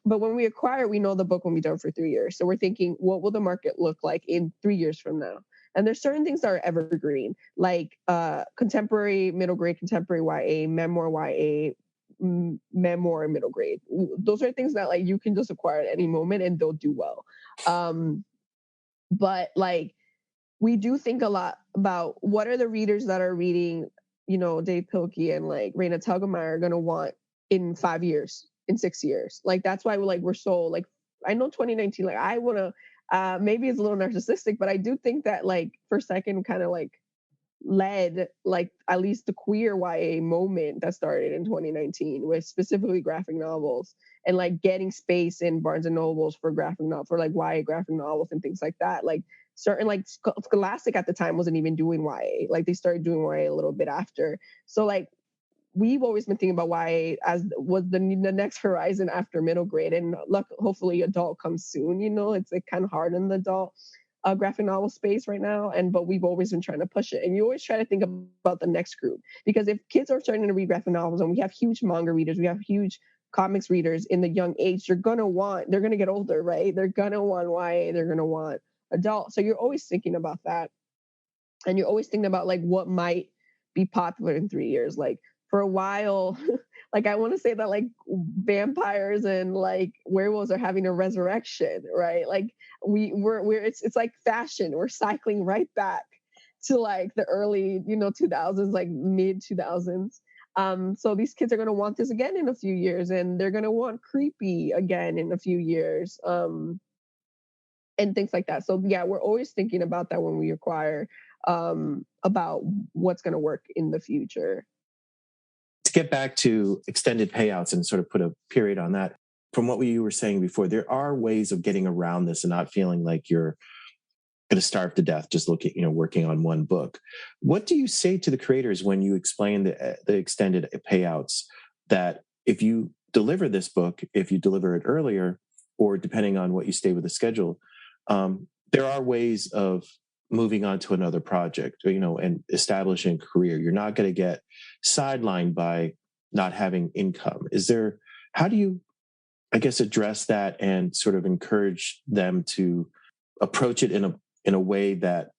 S2: But when we acquire, we know the book will be done for 3 years. So we're thinking, what will the market look like in 3 years from now? And there's certain things that are evergreen, like contemporary, middle grade, contemporary YA, memoir YA, memoir, middle grade. Those are things that, like, you can just acquire at any moment and they'll do well. But, like, we do think a lot about what are the readers that are reading, Dave Pilkey and, like, Raina Telgemeier are going to want in 5 years. in 6 years. Like, that's why we're so like, I know 2019, like I want to, maybe it's a little narcissistic, but I do think that like for a second kind of like led like at least the queer YA moment that started in 2019 with specifically graphic novels and like getting space in Barnes and Nobles for graphic novel for like YA graphic novels and things like that. Like certain like Scholastic at the time wasn't even doing YA. Like they started doing YA a little bit after. So like we've always been thinking about YA as was the next horizon after middle grade, and look, hopefully adult comes soon. You know, it's like kind of hard in the adult graphic novel space right now, but we've always been trying to push it. And you always try to think about the next group, because if kids are starting to read graphic novels, and we have huge manga readers, we have huge comics readers in the young age, they're gonna get older, right? They're gonna want YA, they're gonna want adult. So you're always thinking about that, and you're always thinking about like what might be popular in 3 years. Like for a while, like I want to say that like vampires and like werewolves are having a resurrection, right? Like we're it's like fashion. We're cycling right back to like the early 2000s, like mid 2000s. So these kids are going to want this again in a few years, and they're going to want creepy again in a few years. And things like that. So yeah, we're always thinking about that when we acquire, about what's going to work in the future.
S1: To get back to extended payouts and sort of put a period on that, from what you were saying before, there are ways of getting around this and not feeling like you're going to starve to death just working on one book. What do you say to the creators when you explain the extended payouts, that if you deliver this book, if you deliver it earlier, or depending on what you stay with the schedule, there are ways of moving on to another project, and establishing a career. You're not going to get sidelined by not having income. How do you, I guess, address that and sort of encourage them to approach it in a way that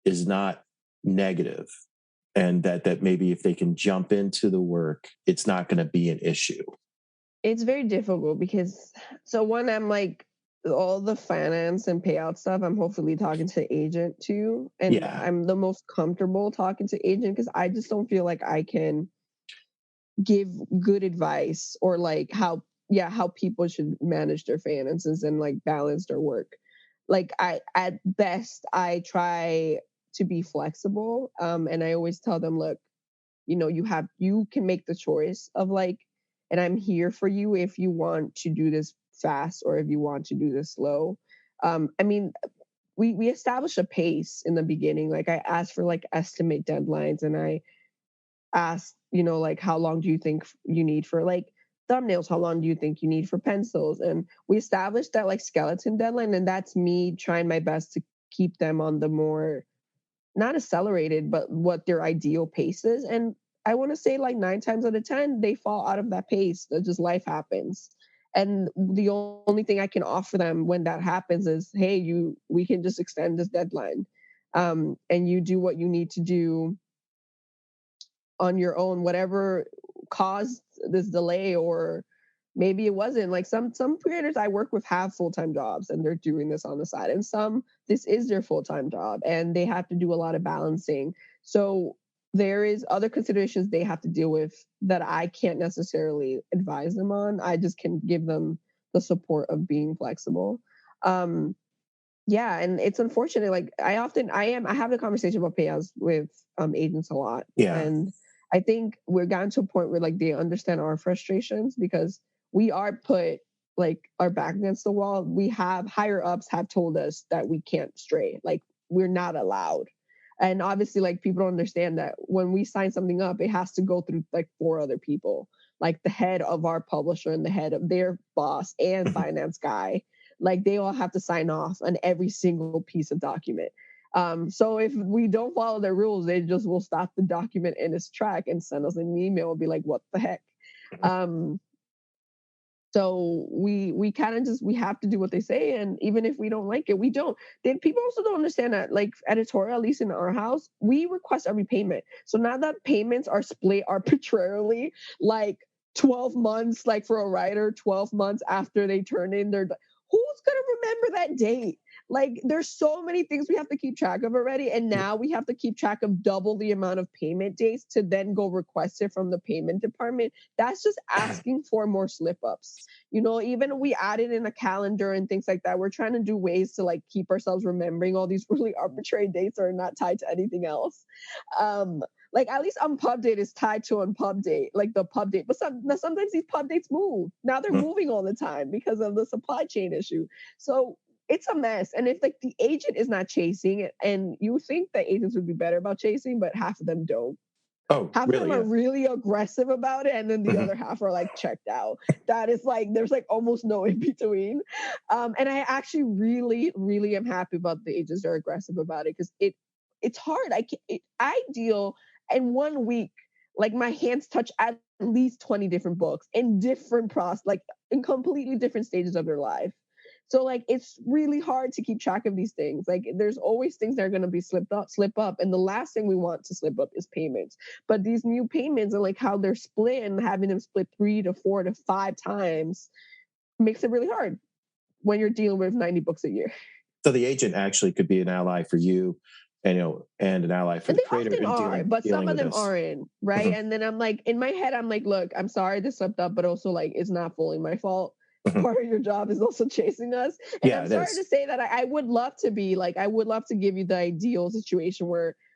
S1: is not negative, and that maybe if they can jump into the work, it's not going to be an issue?
S2: It's very difficult because, so one, I'm like, all the finance and payout stuff, I'm hopefully talking to agent too. And
S1: Yeah.
S2: I'm the most comfortable talking to agent because I just don't feel like I can give good advice or like how people should manage their finances and like balance their work. Like at best I try to be flexible. And I always tell them, look, you can make the choice of like, and I'm here for you if you want to do this fast or if you want to do this slow. I mean, we established a pace in the beginning. Like I asked for like estimate deadlines, and I asked, like, how long do you think you need for like thumbnails? How long do you think you need for pencils? And we established that like skeleton deadline, and that's me trying my best to keep them on the more, not accelerated, but what their ideal pace is. And I want to say like 9 times out of 10, they fall out of that pace. That just life happens. And the only thing I can offer them when that happens is, hey, we can just extend this deadline. And you do what you need to do on your own, whatever caused this delay, or maybe it wasn't. Like some creators I work with have full-time jobs and they're doing this on the side, and some, this is their full-time job and they have to do a lot of balancing. So there is other considerations they have to deal with that I can't necessarily advise them on. I just can give them the support of being flexible. Yeah, and it's unfortunate. Like I have the conversation about payouts with agents a lot.
S1: Yeah.
S2: And I think we're gotten to a point where like they understand our frustrations, because we are put like our back against the wall. We have higher ups have told us that we can't stray. Like we're not allowed. And obviously like people don't understand that when we sign something up, it has to go through like 4 other people, like the head of our publisher and the head of their boss and finance guy. Like they all have to sign off on every single piece of document. So if we don't follow their rules, they just will stop the document in its track and send us an email and be like, what the heck? So we kind of we have to do what they say. And even if we don't like it, we don't. Then people also don't understand that like editorial, at least in our house, we request every payment. So now that payments are split arbitrarily, like 12 months, like for a writer, 12 months after they turn in their, who's going to remember that date? Like, there's so many things we have to keep track of already, and now we have to keep track of double the amount of payment dates to then go request it from the payment department. That's just asking for more slip ups. Even we added in a calendar and things like that. We're trying to do ways to like keep ourselves remembering all these really arbitrary dates that are not tied to anything else. Like, at least on pub date is tied to on pub date, like the pub date. But sometimes these pub dates move. Now they're moving all the time because of the supply chain issue. So it's a mess. And if like the agent is not chasing it, and you think that agents would be better about chasing, but half of them don't.
S1: Oh,
S2: half
S1: really?
S2: of them are really aggressive about it, and then the other half are like checked out. That is like, there's like almost no in between. And I actually really, really am happy about the agents that are aggressive about it, because it's hard. I deal in 1 week, like my hands touch at least 20 different books in different like in completely different stages of their life. So like, it's really hard to keep track of these things. Like, there's always things that are going to be slip up. And the last thing we want to slip up is payments. But these new payments and like how they're split, and having them split 3 to 4 to 5 times makes it really hard when you're dealing with 90 books a year.
S1: So the agent actually could be an ally for you, and an ally for the creator.
S2: They often are, but some of them aren't, right? And then I'm like, in my head, I'm like, look, I'm sorry this slipped up, but also like, it's not fully my fault. Part of your job is also chasing us. And I'm sorry to say that I would love to be like, I would love to give you the ideal situation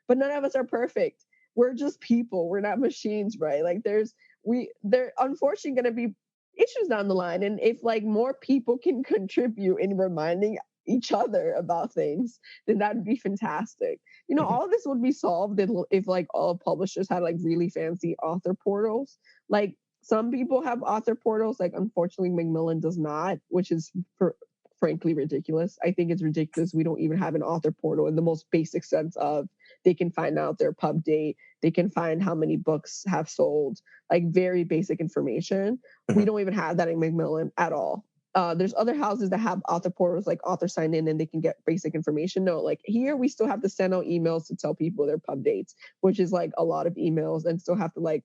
S2: but none of us are perfect. We're just people. We're not machines, right? Like, there unfortunately going to be issues down the line. And if like more people can contribute in reminding each other about things, then that'd be fantastic. All of this would be solved if like all publishers had like really fancy author portals. Like, some people have author portals. Like, unfortunately, Macmillan does not, which is frankly ridiculous. I think it's ridiculous we don't even have an author portal in the most basic sense of they can find out their pub date, they can find how many books have sold, like very basic information. We don't even have that in Macmillan at all. There's other houses that have author portals, like author sign in and they can get basic information. No, like here we still have to send out emails to tell people their pub dates, which is like a lot of emails, and still have to like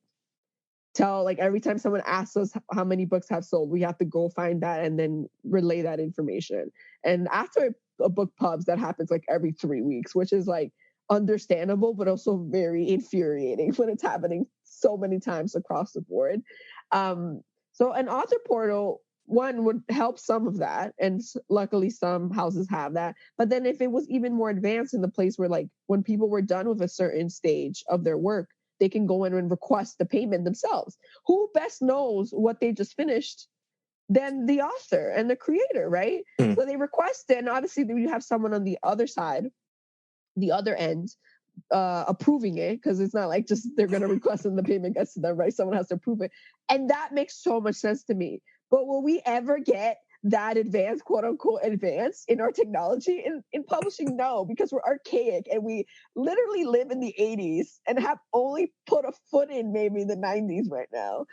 S2: tell, like, every time someone asks us how many books have sold, we have to go find that and then relay that information. And after a book pubs, that happens like every 3 weeks, which is like understandable, but also very infuriating when it's happening so many times across the board. So an author portal, one, would help some of that, and luckily some houses have that. But then if it was even more advanced in the place where like when people were done with a certain stage of their work, they can go in and request the payment themselves. Who best knows what they just finished than the author and the creator, right? So they request it, and obviously you have someone on the other side, the other end, approving it, because it's not like just they're going to request and the payment gets to them, right? Someone has to approve it. And that makes so much sense to me. But will we ever get that advanced, quote unquote, advanced in our technology in publishing? No, because we're archaic and we literally live in the 80s and have only put a foot in maybe the 90s right now.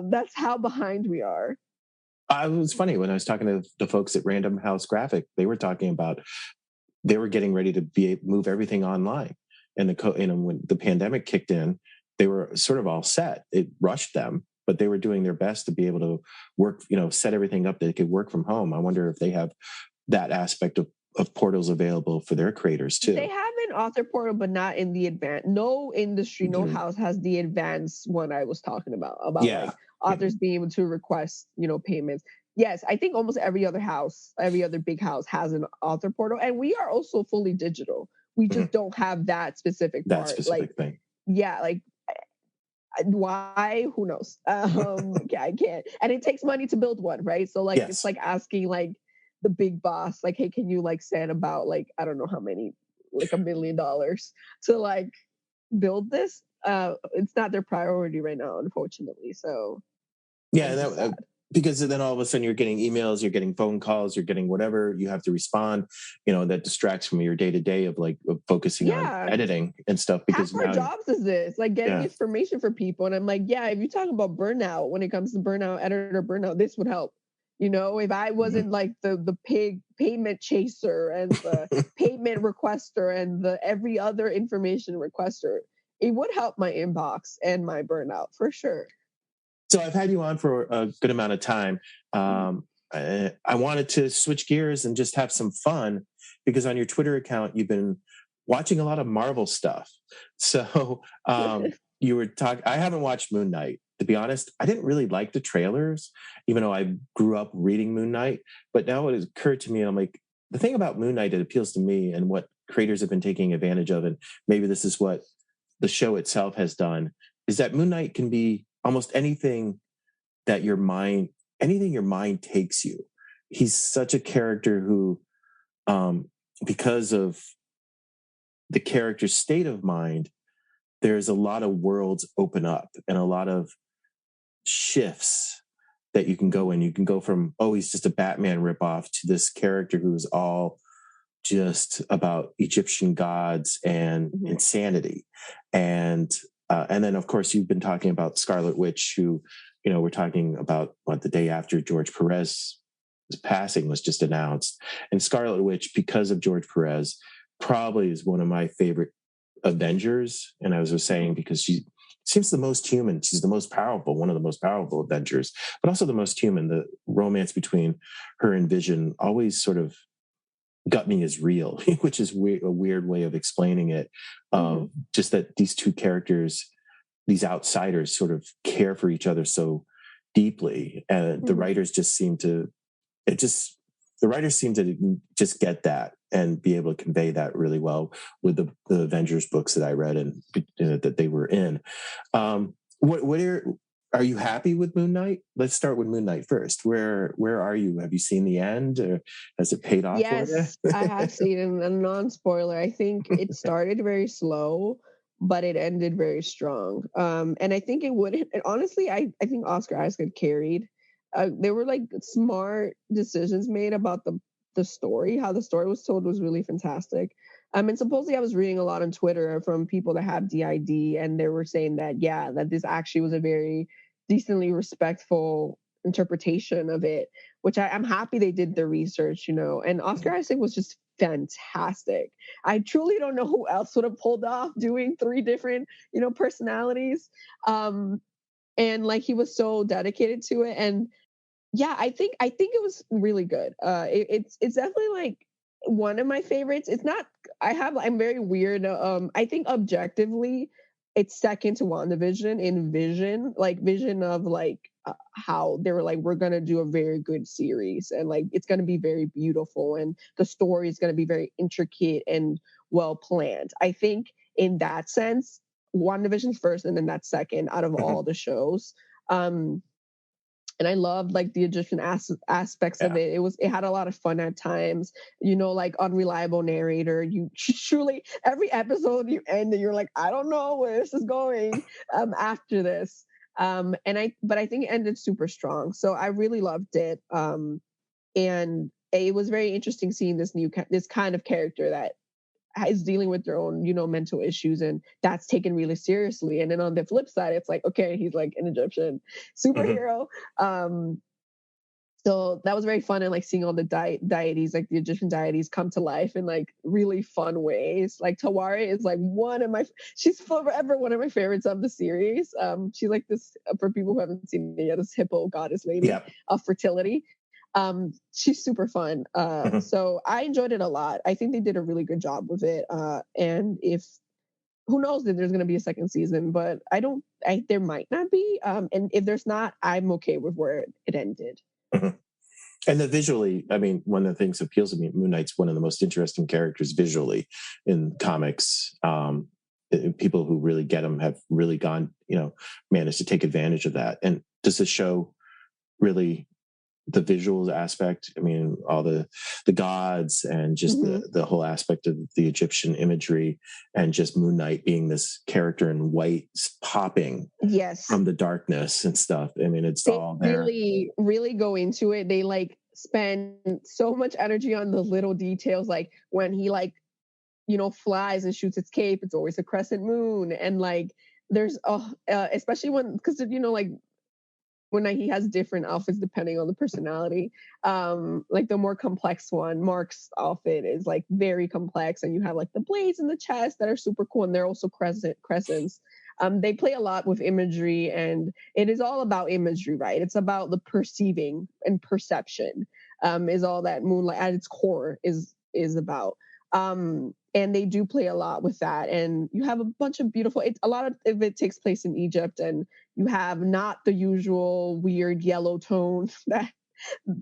S2: That's how behind we are.
S1: It was funny when I was talking to the folks at Random House Graphic. They were talking about they were getting ready to move everything online, and when the pandemic kicked in, they were sort of all set. It rushed them, but they were doing their best to be able to work, set everything up that they could work from home. I wonder if they have that aspect of portals available for their creators too.
S2: They have an author portal, but not in the advanced. No industry, no house has the advanced one I was talking about like authors being able to request, payments. Yes, I think almost every other big house has an author portal, and we are also fully digital. We just don't have that specific part.
S1: That specific thing.
S2: Yeah, like, why? Who knows? Yeah, I can't. And it takes money to build one, right? So like, It's like asking like the big boss, like, hey, can you like send about like, I don't know how many, like $1 million to like build this? It's not their priority right now, unfortunately. So
S1: yeah, because then all of a sudden you're getting emails, you're getting phone calls, you're getting whatever you have to respond, that distracts from your day-to-day of focusing on editing and stuff. Because
S2: half our jobs is this, like getting information for people. And I'm like, if you talk about burnout, when it comes to burnout, editor burnout, this would help. If I wasn't like the payment chaser and the payment requester and the every other information requester, it would help my inbox and my burnout for sure.
S1: So I've had you on for a good amount of time. I wanted to switch gears and just have some fun. because on your Twitter account you've been watching a lot of Marvel stuff. So you were talking. I haven't watched Moon Knight. To be honest, I didn't really like the trailers, even though I grew up reading Moon Knight. But now it has occurred to me, I'm like, the thing about Moon Knight that appeals to me and what creators have been taking advantage of, and maybe this is what the show itself has done, is that Moon Knight can be almost anything that anything your mind takes you. He's such a character who, because of the character's state of mind, there's a lot of worlds open up and a lot of shifts that you can go in. You can go from, oh, he's just a Batman ripoff, to this character who's all just about Egyptian gods and insanity. And then, of course, you've been talking about Scarlet Witch, who, we're talking about the day after George Perez's passing was just announced. And Scarlet Witch, because of George Perez, probably is one of my favorite Avengers. And I was saying, because she seems the most human. She's the most powerful, one of the most powerful Avengers, but also the most human. The romance between her and Vision always sort of got me as real, which is a weird way of explaining it. Just that these two characters, these outsiders, sort of care for each other so deeply. And the writers just seem to just get that and be able to convey that really well with the Avengers books that I read and that they were in. Are you happy with Moon Knight? Let's start with Moon Knight first. Where are you? Have you seen the end, or has it paid off?
S2: Yes, I have seen it. A non-spoiler. I think it started very slow, but it ended very strong. And I think it would. And honestly, I think Oscar Isaac carried. There were like smart decisions made about the story. How the story was told was really fantastic. And supposedly I was reading a lot on Twitter from people that have DID, and they were saying that this actually was a very decently respectful interpretation of it, which I'm happy they did their research, And Oscar Isaac was just fantastic. I truly don't know who else would have pulled off doing 3 different, personalities. And like, he was so dedicated to it. And yeah, I think it was really good. It's definitely like one of my favorites. It's not. I'm very weird. I think objectively, it's second to WandaVision in vision of how they were like, we're gonna do a very good series, and like it's gonna be very beautiful, and the story is gonna be very intricate and well planned. I think in that sense, WandaVision's first, and then that's second out of all the shows. And I loved like the Egyptian aspects of it. It had a lot of fun at times, like unreliable narrator. You truly, every episode you end and you're like, I don't know where this is going after this. But I think it ended super strong. So I really loved it. And it was very interesting seeing this kind of character that is dealing with their own, mental issues, and that's taken really seriously. And then on the flip side, it's like, okay, he's like an Egyptian superhero. So that was very fun, and like seeing all the deities, like the Egyptian deities, come to life in like really fun ways. Like Tawari is like she's forever one of my favorites of the series. She's like this, for people who haven't seen it yet, this hippo goddess lady of fertility. She's super fun. So I enjoyed it a lot. I think they did a really good job with it. And who knows if there's going to be a second season, but there might not be. And if there's not, I'm okay with where it ended.
S1: And visually, I mean, one of the things that appeals to me, Moon Knight's one of the most interesting characters visually in comics. People who really get him have really managed to take advantage of that. And does the show really, the visuals aspect, I mean, all the gods and just the whole aspect of the Egyptian imagery, and just Moon Knight being this character in white popping from the darkness and stuff. I mean, they all there.
S2: Really, really go into it. They like spend so much energy on the little details, like when he flies and shoots its cape, it's always a crescent moon. And like there's especially because when he has different outfits depending on the personality. Like the more complex one, Mark's outfit is like very complex, and you have like the blades in the chest that are super cool, and they're also crescents. They play a lot with imagery, and it is all about imagery, right? It's about the perceiving and perception. Is all that Moonlight at its core is is about. And they do play a lot with that. And you have a bunch of beautiful, a lot of it takes place in Egypt, and you have not the usual weird yellow tone that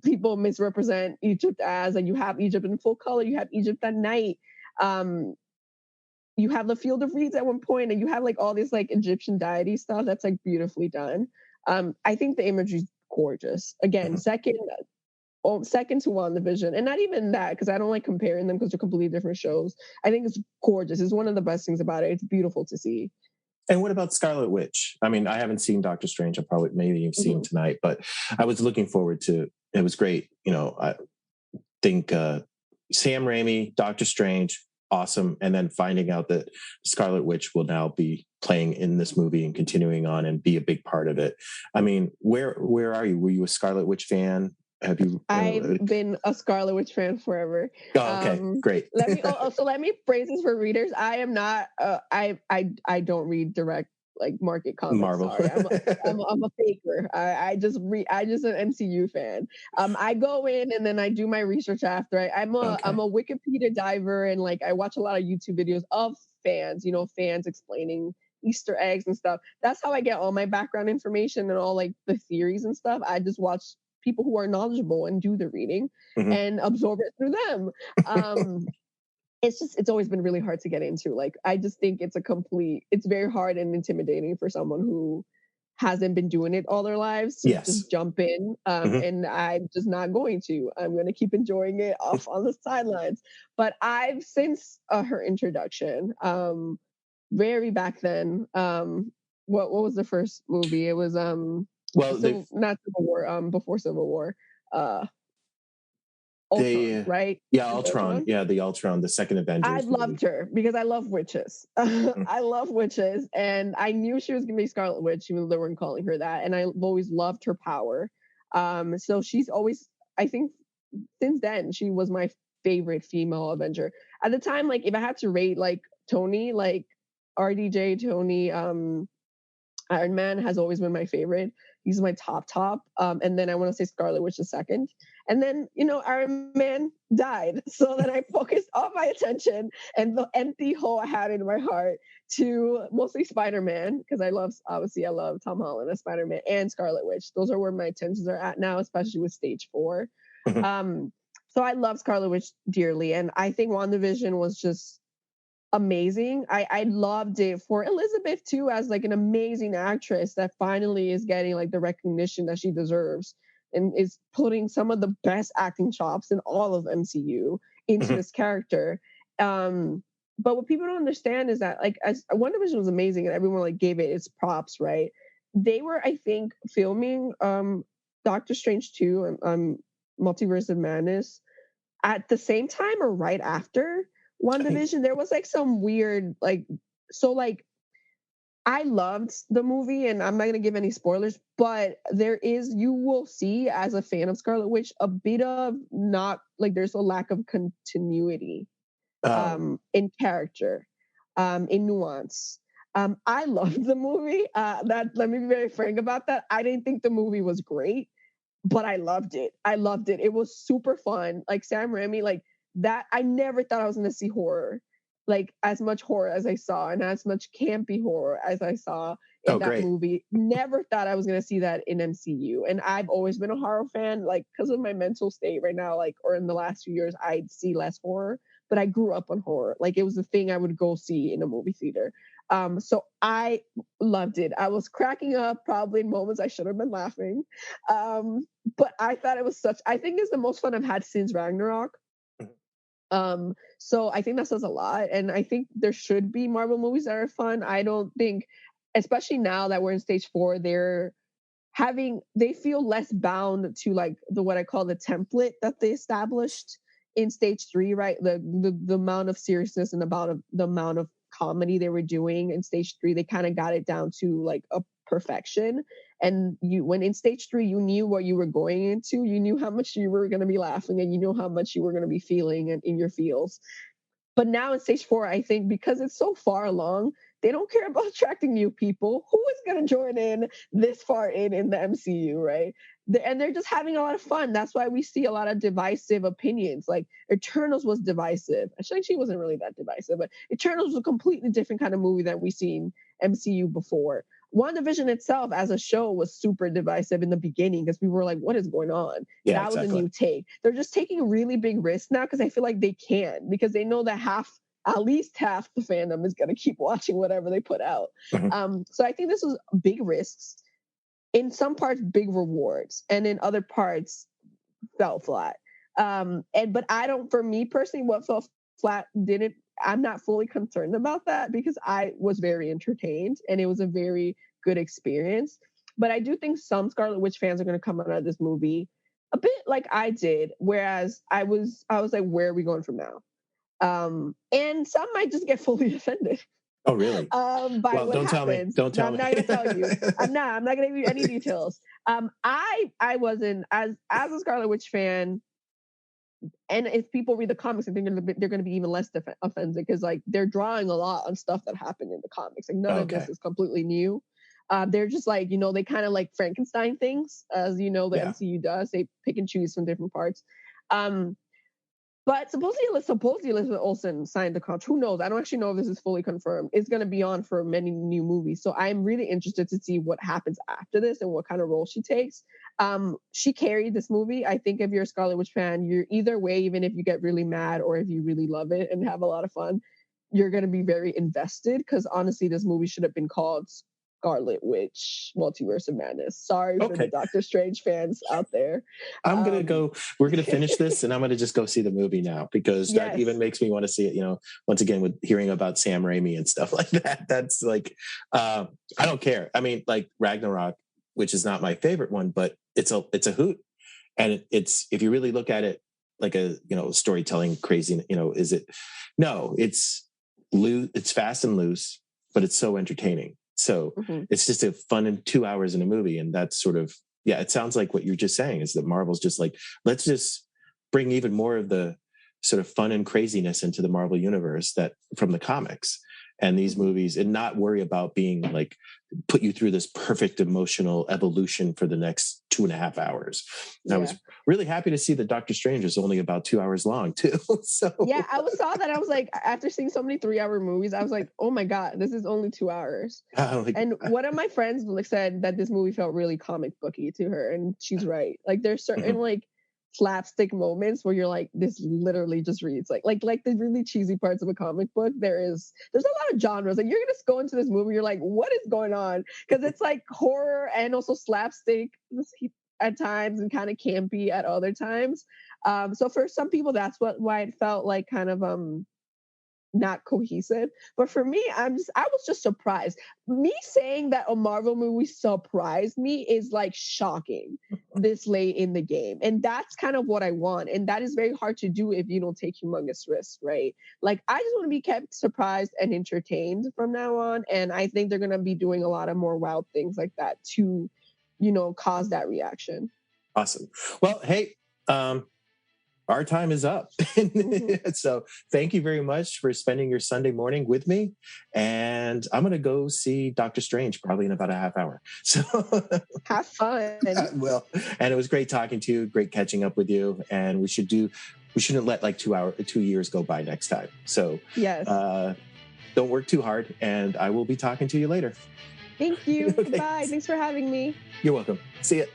S2: people misrepresent Egypt as, and you have Egypt in full color, you have Egypt at night. You have the Field of Reeds at one point, and you have like all this like Egyptian deity stuff that's like beautifully done. I think the imagery is gorgeous. Again, second to WandaVision, and not even that, because I don't like comparing them because they're completely different shows. I think it's gorgeous. It's one of the best things about it. It's beautiful to see.
S1: And what about Scarlet Witch? I mean, I haven't seen Doctor Strange. maybe you've seen tonight, but I was looking forward to. It was great. You know, I think Sam Raimi, Doctor Strange, awesome, and then finding out that Scarlet Witch will now be playing in this movie and continuing on and be a big part of it. I mean, where are you? Were you a Scarlet Witch fan? Have you?
S2: I've been a Scarlet Witch fan forever.
S1: Oh, okay, great.
S2: let me phrase this for readers. I am not. I don't read direct like market comics.
S1: Marvel.
S2: Sorry, I'm a faker. I just an MCU fan. I go in and then I do my research after. I'm a Wikipedia diver, and like I watch a lot of YouTube videos of fans. You know, fans explaining Easter eggs and stuff. That's how I get all my background information and all like the theories and stuff. I just watch people who are knowledgeable and do the reading and absorb it through them. It's always been really hard to get into. Like, I just think it's very hard and intimidating for someone who hasn't been doing it all their lives to just jump in. And I'm just not going to. I'm going to keep enjoying it off on the sidelines. But I've since her introduction, very back then, what was the first movie? It was not Civil War, before Civil War. Ultron, right?
S1: Yeah, Ultron. Yeah, the Ultron, the second Avengers.
S2: I loved her because I love witches. I love witches, and I knew she was going to be Scarlet Witch, even though they weren't calling her that. And I've always loved her power. So she's always, I think, since then, she was my favorite female Avenger. At the time, like if I had to rate like Tony, like RDJ, Tony, Iron Man has always been my favorite. He's my top. And then I want to say Scarlet Witch is second. And then, Iron Man died. So then I focused all my attention and the empty hole I had in my heart to mostly Spider-Man, because I love Tom Holland as Spider-Man and Scarlet Witch. Those are where my attentions are at now, especially with Stage 4. So I love Scarlet Witch dearly. And I think WandaVision was just amazing. I loved it for Elizabeth too, as like an amazing actress that finally is getting like the recognition that she deserves and is putting some of the best acting chops in all of MCU into this character. But what people don't understand is that like as WandaVision was amazing and everyone like gave it its props, right? They were, I think, filming Doctor Strange 2 and Multiverse of Madness at the same time or right after WandaVision. There was like some weird I loved the movie, and I'm not going to give any spoilers, but you will see as a fan of Scarlet Witch a bit of there's a lack of continuity in character, in nuance. I loved the movie. Let me be very frank about that. I didn't think the movie was great, but I loved it. It was super fun. Like Sam Raimi, like that. I never thought I was going to see horror, like as much horror as I saw, and as much campy horror as I saw in that movie. Never thought I was going to see that in MCU. And I've always been a horror fan, like because of my mental state right now, or in the last few years, I see less horror. But I grew up on horror. Like it was the thing I would go see in a movie theater. So I loved it. I was cracking up probably in moments I should have been laughing. But I thought it was I think it's the most fun I've had since Ragnarok. So I think that says a lot. And I think there should be Marvel movies that are fun. I don't think, especially now that we're in Stage 4, they feel less bound to like what I call the template that they established in Stage 3, right? The amount of seriousness and the amount of comedy they were doing in Stage 3, they kind of got it down to like a perfection. And when in Stage 3, you knew what you were going into, you knew how much you were going to be laughing, and you know how much you were going to be feeling and in your feels. But now in Stage 4, I think because it's so far along, they don't care about attracting new people. Who is going to join in this far in the MCU, right? and they're just having a lot of fun. That's why we see a lot of divisive opinions. Like Eternals was divisive. Shang-Chi wasn't really that divisive, but Eternals was a completely different kind of movie than we've seen MCU before. WandaVision itself as a show was super divisive in the beginning because we were like, what is going on?
S1: Yeah,
S2: that was a new take. They're just taking really big risks now because I feel like they can, because they know that at least half the fandom is going to keep watching whatever they put out. So I think this was big risks. In some parts, big rewards, and in other parts, fell flat. But for me personally, what fell flat I'm not fully concerned about that because I was very entertained and it was a very good experience. But I do think some Scarlet Witch fans are going to come out of this movie a bit like I did, whereas I was like, where are we going from now? And some might just get fully offended.
S1: Oh, really?
S2: By what
S1: don't
S2: happens.
S1: Don't tell me.
S2: I'm not going to tell you. I'm not going to give you any details. I wasn't as a Scarlet Witch fan. And if people read the comics, I think they're going to be even less offended because like they're drawing a lot on stuff that happened in the comics. Like none of this is completely new. They're just like, they kind of like Frankenstein things, as the MCU does. They pick and choose from different parts. But supposedly Elizabeth Olsen signed the contract. Who knows? I don't actually know if this is fully confirmed. It's going to be on for many new movies. So I'm really interested to see what happens after this and what kind of role she takes. She carried this movie. I think if you're a Scarlet Witch fan, you're either way, even if you get really mad or if you really love it and have a lot of fun, you're going to be very invested because honestly, this movie should have been called Scarlet Witch Multiverse of Madness. Sorry for the Doctor Strange fans out there.
S1: We're going to finish this and I'm going to just go see the movie now because that even makes me want to see it, once again, with hearing about Sam Raimi and stuff like that. That's like, I don't care. I mean, like Ragnarok, which is not my favorite one, but it's a hoot. And it's, if you really look at it like a, storytelling crazy, it's fast and loose, but it's so entertaining. So it's just a fun 2 hours in a movie. And that's sort of, it sounds like what you're just saying is that Marvel's just like, let's just bring even more of the sort of fun and craziness into the Marvel universe that from the comics and these movies, and not worry about being like, put you through this perfect emotional evolution for the next 2.5 hours. And I was really happy to see that Doctor Strange is only about 2 hours long too. So
S2: I saw that. I was like, after seeing so many 3-hour movies, I was like, oh my God, this is only 2 hours. And one of my friends said that this movie felt really comic booky to her. And she's right. Like there's certain like slapstick moments where you're like, this literally just reads like the really cheesy parts of a comic book. There's a lot of genres. Like you're gonna go into this movie, you're like, what is going on? Because it's like horror and also slapstick at times and kind of campy at other times. So for some people, that's why it felt like kind of not cohesive. But for me, I was just surprised. Me saying that a Marvel movie surprised me is like shocking this late in the game. And that's kind of what I want. And that is very hard to do if you don't take humongous risks, right? Like I just want to be kept surprised and entertained from now on. And I think they're going to be doing a lot of more wild things like that to, cause that reaction.
S1: Awesome. Well, hey, our time is up. So thank you very much for spending your Sunday morning with me. And I'm going to go see Doctor Strange probably in about a half hour. So
S2: have fun.
S1: Well, and it was great talking to you. Great catching up with you. And we shouldn't let like 2 years go by next time. So
S2: yes,
S1: don't work too hard. And I will be talking to you later.
S2: Thank you. Goodbye. Thanks for having me.
S1: You're welcome. See ya.